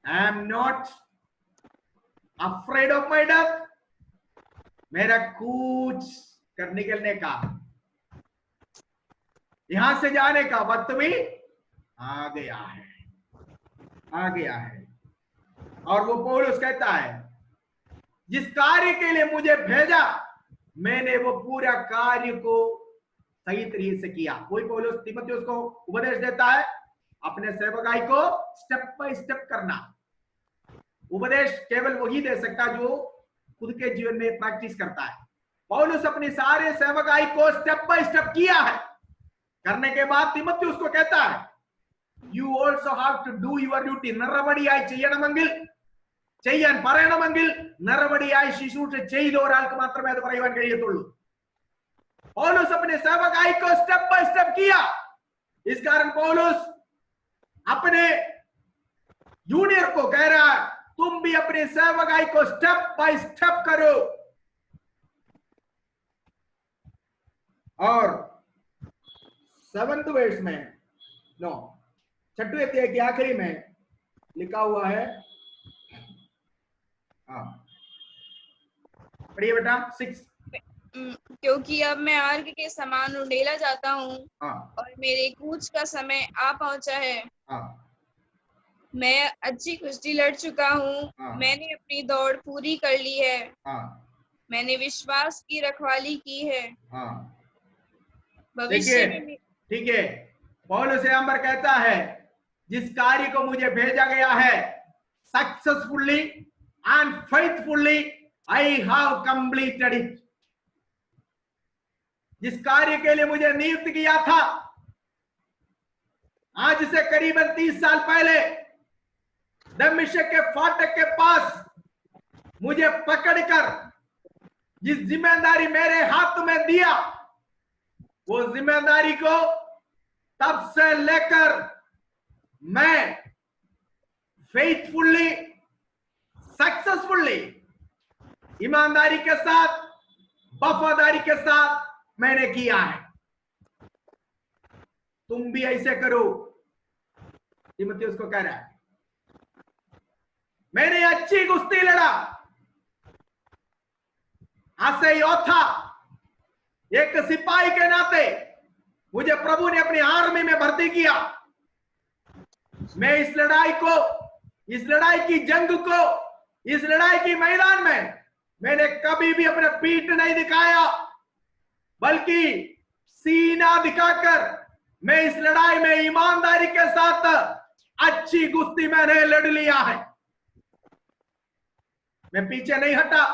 I am not afraid of my death, मेरा कूच कर निकलने का, यहां से जाने का वक्त भी आ गया है, आ गया है। और वो पौलुस कहता है जिस कार्य के लिए मुझे भेजा मैंने वो पूरा कार्य को सही तरीके से किया। वही पौलुस तीमुथियुस को उपदेश देता है अपने सेवकाई को स्टेप बाय स्टेप करना। उपदेश केवल वही दे सकता जो खुद के जीवन में प्रैक्टिस करता है। पौलुस अपनी सारे सेवकाई को स्टेप बाय स्टेप किया है। करने के बाद तीमुथियुस को कहता है you also have to do your duty. നടപടിയായി ചെയ്യണമെങ്കിൽ, ചെയ്യാൻ പറയണമെങ്കിൽ നടപടിയായി ശുശ്രൂഷ ചെയ്ത ഒരാൾക്ക് മാത്രമേ അത് പറയുവാൻ കഴിയത്തുള്ളൂ। पौलुस अपने सेवकाई को स्टेप बाय स्टेप किया। इस कारण पौलुस अपने जूनियर को कह रहा है तुम भी अपने सेवकाई को स्टेप बाय स्टेप करो। और 7th वर्स में, नो 6वें अध्याय के आखिरी में लिखा हुआ है, पढ़िए बेटा 6। क्योंकि अब मैं अर्घ के समान उंडेला जाता हूँ और मेरे कूच का समय आ पहुंचा है। मैं अच्छी कुश्ती लड़ चुका हूँ, मैंने अपनी दौड़ पूरी कर ली है, मैंने विश्वास की रखवाली की है। भविष्य में ठीक है, पौलुस यहाँ पर कहता है जिस कार्य को मुझे भेजा गया है successfully and faithfully I have completed it. जिस कार्य के लिए मुझे नियुक्त किया था, आज से करीबन 30 साल पहले दमिश्क के फाटक के पास मुझे पकड़कर जिस जिम्मेदारी मेरे हाथ में दिया, वो जिम्मेदारी को तब से लेकर मैं फेथफुली, सक्सेसफुली, ईमानदारी के साथ, वफादारी के साथ मैंने किया है। तुम भी ऐसे करो, तीमुथियुस को कह रहा है। मैंने अच्छी कुश्ती लड़ा, ऐसे योद्धा, एक सिपाही के नाते मुझे प्रभु ने अपनी आर्मी में भर्ती किया। मैं इस लड़ाई को, इस लड़ाई की जंग को, इस लड़ाई की मैदान में मैंने कभी भी अपना पीठ नहीं दिखाया, बल्कि सीना दिखाकर मैं इस लड़ाई में ईमानदारी के साथ अच्छी कुश्ती मैंने लड़ लिया है। मैं पीछे नहीं हटा।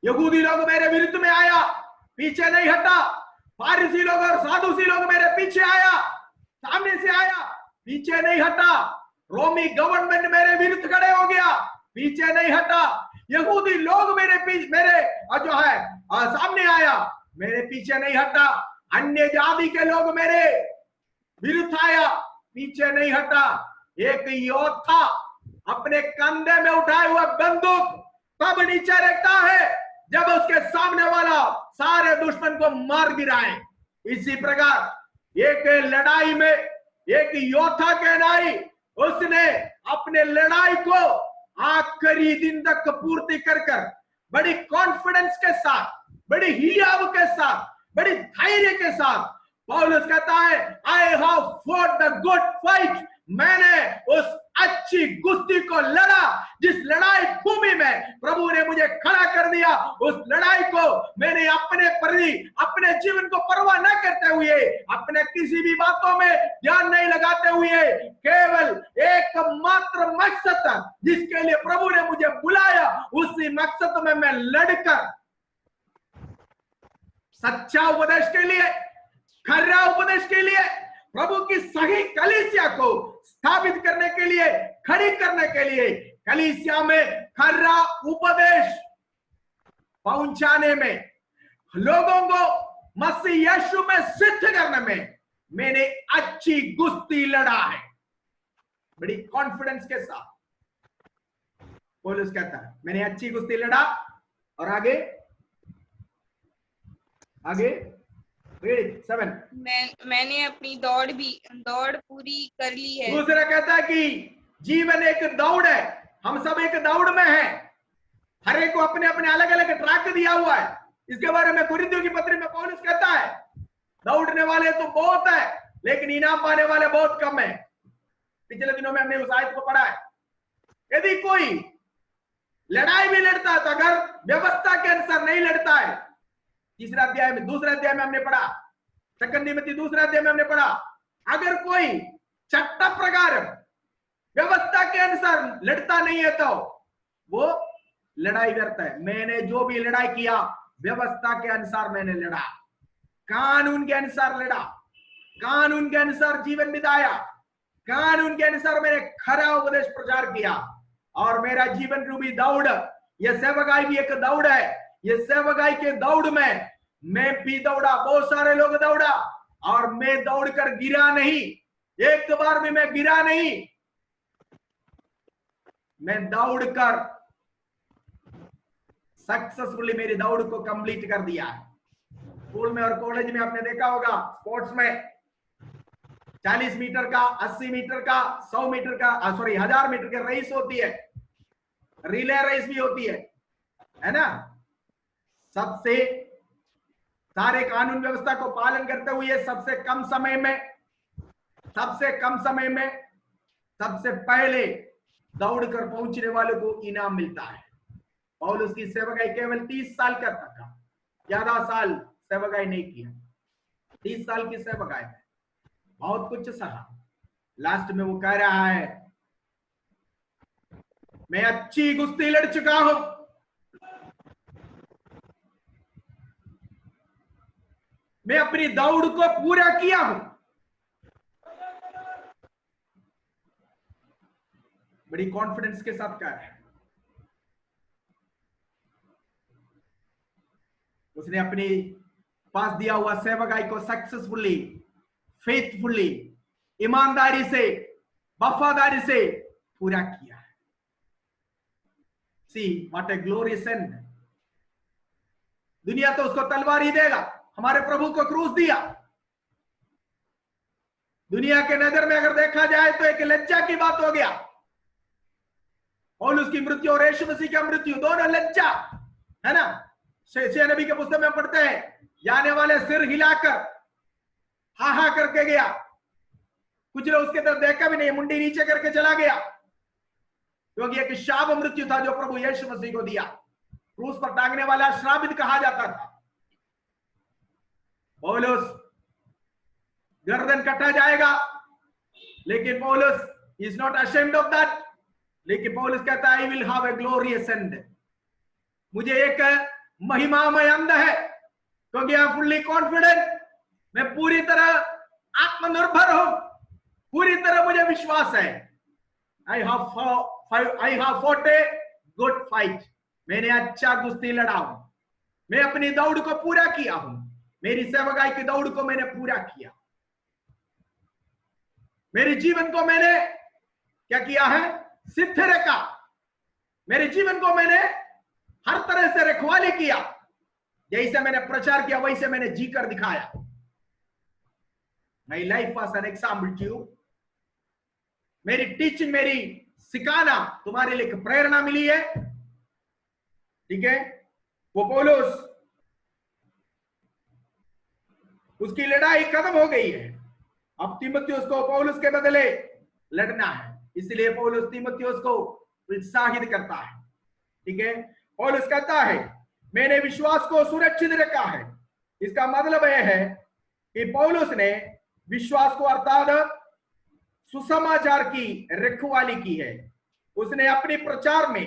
यहूदी लोग मेरे विरुद्ध में आया, पीछे नहीं हटा। फारिसी लोग और सादुसी लोग मेरे पीछे आया, सामने से आया, पीछे नहीं हटा। रोमी गवर्नमेंट मेरे विरुद्ध खड़े हो गया, पीछे नहीं हटा। यहूदी लोग मेरे जो है सामने आया, मेरे पीछे नहीं हटा। अन्य जाति के लोग मेरे विरुद्ध आया, पीछे नहीं हटा। एक योद्धा अपने कंधे में उठाए हुए बंदूक तब नीचे रखता है जब उसके सामने वाला सारे दुश्मन को मार गिराए। इसी प्रकार एक लड़ाई में एक योद्धा कहनाई, उसने अपने लड़ाई को आखिरी दिन तक पूर्ति कर बड़ी कॉन्फिडेंस के साथ, बड़ी हियाव के साथ, बड़ी धैर्य के साथ पौलुस कहता है, I have fought the good fight. मैंने उस अच्छी कुश्ती को लड़ा जिस लड़ाई भूमि में प्रभु ने मुझे खड़ा कर दिया। उस लड़ाई को मैंने अपने प्रति, अपने जीवन को परवाह न करते हुए, अपने किसी भी बातों में ध्यान नहीं लगाते हुए, केवल एकमात्र मकसद जिसके लिए प्रभु ने मुझे बुलाया, उसी मकसद में मैं लड़कर सच्चा उपदेश के लिए, खरा उपदेश के लिए, प्रभु की सही कलीसिया को स्थापित करने के लिए, खड़ी करने के लिए, कलीसिया में खरा उपदेश पहुंचाने में, लोगों को मसीह यीशु में सिद्ध करने में मैंने अच्छी कुश्ती लड़ा है। बड़ी कॉन्फिडेंस के साथ पौलुस कहता है, मैंने अच्छी कुश्ती लड़ा। और आगे 7 मैंने अपनी दौड़ पूरी कर ली है। दूसरा कहता है कि जीवन एक दौड़ है, हम सब एक दौड़ में हैं। हर एक को अपने अपने अलग अलग ट्रैक दिया हुआ है। इसके बारे में कुरिन्थियों की पत्री में पौलुस कहता है, दौड़ने वाले तो बहुत है लेकिन इनाम पाने वाले बहुत कम है। पिछले दिनों में हमने उस आयत को पढ़ा है। यदि कोई लड़ाई भी लड़ता है तो अगर व्यवस्था के अनुसार नहीं लड़ता है, दूसरा अध्याय में हमने पढ़ा, 2 तिमोथी 2 अध्याय में हमने पढ़ा, अगर कोई चट्टा प्रकार व्यवस्था के अनुसार लड़ता नहीं है तो वो लड़ाई व्यर्थ है। मैंने जो भी लड़ाई किया व्यवस्था के अनुसार मैंने लड़ा, कानून के अनुसार लड़ा, कानून के अनुसार जीवन बिताया, कानून के अनुसार मैंने खरा उपदेश प्रचार किया। और मेरा जीवन रूपी दौड़, यह सेवकाई भी एक दौड़ है। ये सेवकाई के दौड़ में मैं भी दौड़ा, बहुत सारे लोग दौड़ा, और मैं दौड़कर गिरा नहीं, एक बार भी मैं गिरा नहीं। मैं दौड़कर सक्सेसफुली मेरी दौड़ को कंप्लीट कर दिया। स्कूल में और कॉलेज में आपने देखा होगा, स्पोर्ट्स में 40 मीटर का, 80 मीटर का, 100 मीटर का, 1000 मीटर की रेस होती है, रिले रेस भी होती है ना। सबसे सारे कानून व्यवस्था को पालन करते हुए सबसे कम समय में सबसे पहले दौड़कर पहुंचने वालों को इनाम मिलता है। पौलुस की सेवकाई केवल 30 साल का था, ज्यादा साल सेवकाई नहीं किया। 30 साल की सेवकाई में बहुत कुछ सहा। लास्ट में वो कह रहा है, मैं अच्छी कुश्ती लड़ चुका हूं, मैं अपनी दौड़ को पूरा किया हूं। बड़ी कॉन्फिडेंस के साथ कह रहा है। उसने अपनी पास दिया हुआ सेवकाई को सक्सेसफुली, फेथफुली, ईमानदारी से, वफादारी से पूरा किया है। See what a glorious and. दुनिया तो उसको तलवार ही देगा, हमारे प्रभु को क्रूस दिया। दुनिया के नजर में अगर देखा जाए तो एक लज्जा की बात हो गया। पौलुस की मृत्यु और यीशु मसीह की मृत्यु दोनों लज्जा है ना। शेषिया नबी के पुस्तक में पढ़ते हैं, जाने वाले सिर हिलाकर हा हा करके गया, कुछ लोग उसके तरफ देखा भी नहीं, मुंडी नीचे करके चला गया, क्योंकि एक शाप मृत्यु था जो प्रभु यीशु मसीह को दिया। क्रूस पर टांगने वाला श्रापित कहा जाता था। पौलुस गर्दन कटा जाएगा, लेकिन पौलुस is not ashamed of that. लेकिन पौलुस कहता है, I will have a glorious and. मुझे एक महिमामय अंत है, क्योंकि आई एम फुल्ली कॉन्फिडेंट, मैं पूरी तरह आत्मनिर्भर हूं, पूरी तरह मुझे विश्वास है। I have fought a good fight, मैंने अच्छा कुश्ती लड़ा हूं, मैं अपनी दौड़ को पूरा किया हूं, मेरी सेवकाई की दौड़ को मैंने पूरा किया, मेरे जीवन को मैंने क्या किया है, सिद्ध रखा, मेरे जीवन को मैंने हर तरह से रखवाली किया, जैसे मैंने प्रचार किया वैसे मैंने जी कर दिखाया। My life was an example to you, मेरी टीचिंग, मेरी सिखाना तुम्हारे लिए प्रेरणा मिली है। ठीक है, वो पौलुस, उसकी लड़ाई खत्म हो गई है, अब तीमुथियुस को पौलुस के बदले लड़ना है, इसलिए पौलुस तीमुथियुस को उत्साहित करता है। ठीक है, पौलुस कहता है मैंने विश्वास को सुरक्षित रखा है। इसका मतलब यह है कि पौलुस ने विश्वास को अर्थात सुसमाचार की रखवाली की है। उसने अपने प्रचार में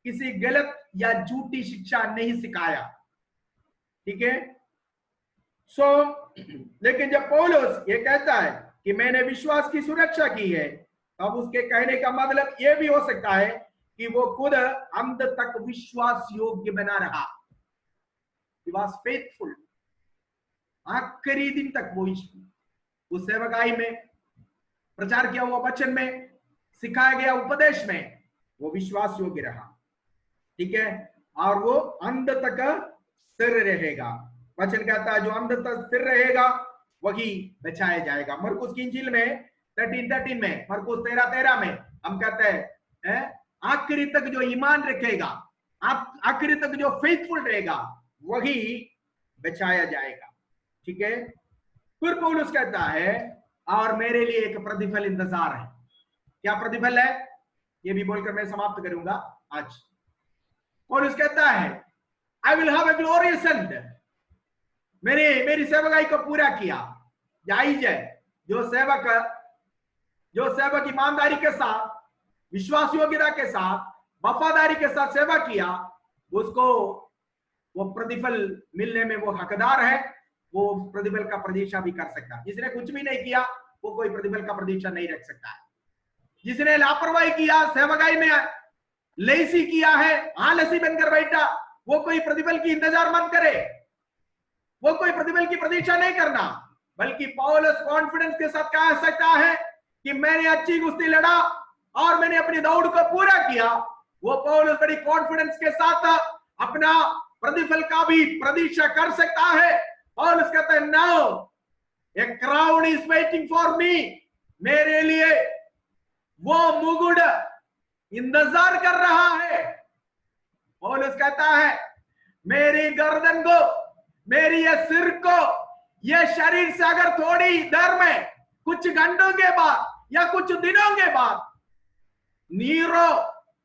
किसी गलत या झूठी शिक्षा नहीं सिखाया। ठीक है, लेकिन जब पौलुस ये कहता है कि मैंने विश्वास की सुरक्षा की है, तब उसके कहने का मतलब यह भी हो सकता है कि वो खुद अंत तक विश्वास योग्य बना रहा। He was faithful, आखिरी दिन तक वो उस सेवकाई में, प्रचार किया हुआ वचन में, सिखाया गया उपदेश में वो विश्वास योग्य रहा। ठीक है, और वो अंत तक स्थिर रहेगा। वचन कहता है जो अंत तक स्थिर रहेगा वही बचाया जाएगा। मरकुस की इंजील में 13:13 में, मरकुस 13:13 में हम कहते हैं आखिरी तक जो ईमान रखेगा, आखिरी तक जो फेथफुल रहेगा वही बचाया जाएगा। ठीक है, फिर पौलुस कहता है और मेरे लिए एक प्रतिफल इंतजार है। क्या प्रतिफल है, ये भी बोलकर मैं समाप्त करूंगा आज। पौलुस कहता है I will have a glorious and, मेरी सेवकाई को पूरा किया। जायज है, जो सेवक ईमानदारी के साथ, विश्वास योग्यता के साथ, वफादारी के साथ सेवा किया, उसको वो प्रतिफल मिलने में वो हकदार है, वो प्रतिफल का प्रतीक्षा भी कर सकता है। जिसने कुछ भी नहीं किया वो कोई प्रतिफल का प्रतीक्षा नहीं रख सकता है। जिसने लापरवाही किया, सेवकाई में लेसी किया है, आलसी बनकर बैठा, वो कोई प्रतिफल की इंतजार मत करे, वो कोई प्रतिफल की प्रतीक्षा नहीं करना, बल्कि पौलुस कॉन्फिडेंस के साथ कह सकता है कि मैंने अच्छी कुश्ती लड़ा और मैंने अपनी दौड़ को पूरा किया। वो पौलुस बड़ी कॉन्फिडेंस के साथ अपना प्रतिफल का भी प्रतीक्षा कर सकता है। पौलुस कहता है now a crowd is waiting for me, मेरे लिए वो मुकुट इंतजार कर रहा है। पौलुस कहता है मेरी गर्दन को, मेरी ये सिर को, ये शरीर से अगर थोड़ी देर में, कुछ घंटों के बाद या कुछ दिनों के बाद नीरो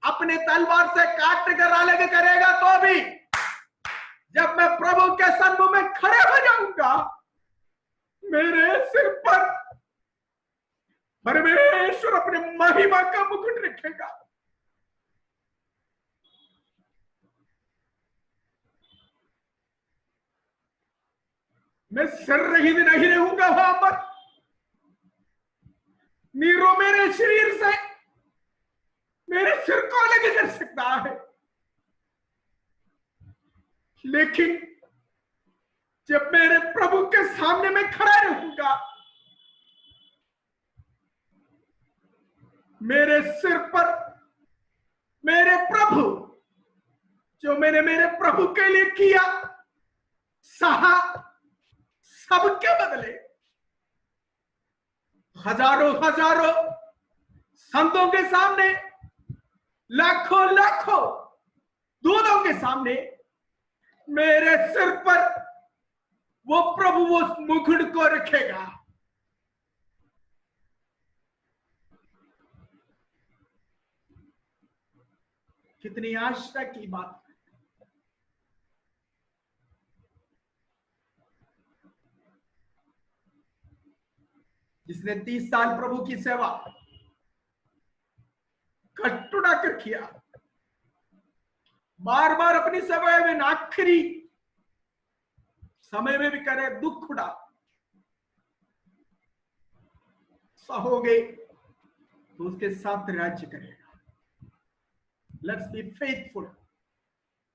अपने तलवार से काट कर अलग करेगा, तो भी जब मैं प्रभु के सन्मुख में खड़े हो जाऊंगा, मेरे सिर पर परमेश्वर अपने महिमा का मुकुट रखेगा। मैं सिर रहित नहीं रहूंगा वहां पर। नीरो मेरे शरीर से मेरे सिर को अलग कर सकता है, लेकिन जब मेरे प्रभु के सामने मैं खड़ा रहूंगा, मेरे सिर पर मेरे प्रभु, जो मैंने मेरे प्रभु के लिए किया, सहा, सबके बदले हजारों हजारों संतों के सामने, लाखों लाखों दूतों के सामने मेरे सिर पर वो प्रभु वो मुकुट को रखेगा। कितनी आशा की बात। जिसने 30 साल प्रभु की सेवा कट उड़ाकर किया, बार बार अपनी सेवा में आखिरी समय में भी करे दुख उड़ा, सहोगे तो उसके साथ राज्य करेगा। Let's be faithful.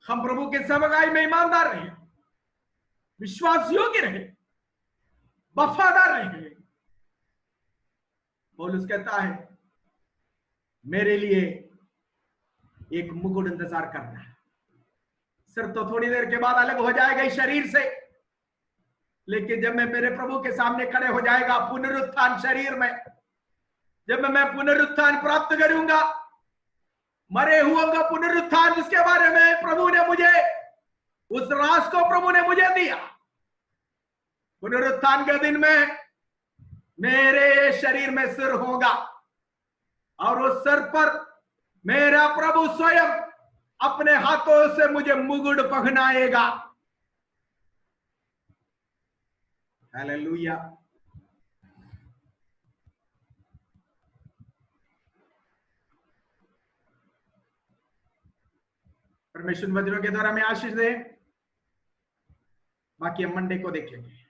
हम प्रभु के सेवकाई में ईमानदार रहे, विश्वास योग्य रहे, वफादार रहे। पौलुस कहता है मेरे लिए एक मुकुट इंतजार करना है। सिर्फ तो थोड़ी देर के बाद अलग हो जाएगा इस शरीर से, लेकिन जब मैं मेरे प्रभु के सामने खड़े हो जाएगा पुनरुत्थान शरीर में, जब मैं पुनरुत्थान प्राप्त करूंगा, मरे हुओं का पुनरुत्थान जिसके बारे में प्रभु ने मुझे, उस राज को प्रभु ने मुझे दिया। पुनरुत्थान के दिन में मेरे शरीर में सिर होगा और उस सिर पर मेरा प्रभु स्वयं अपने हाथों से मुझे मुकुट पहनाएगा। हालेलुया। परमेश्वर वचनों के द्वारा हमें आशीष दे। बाकी हम मंडे को देखेंगे।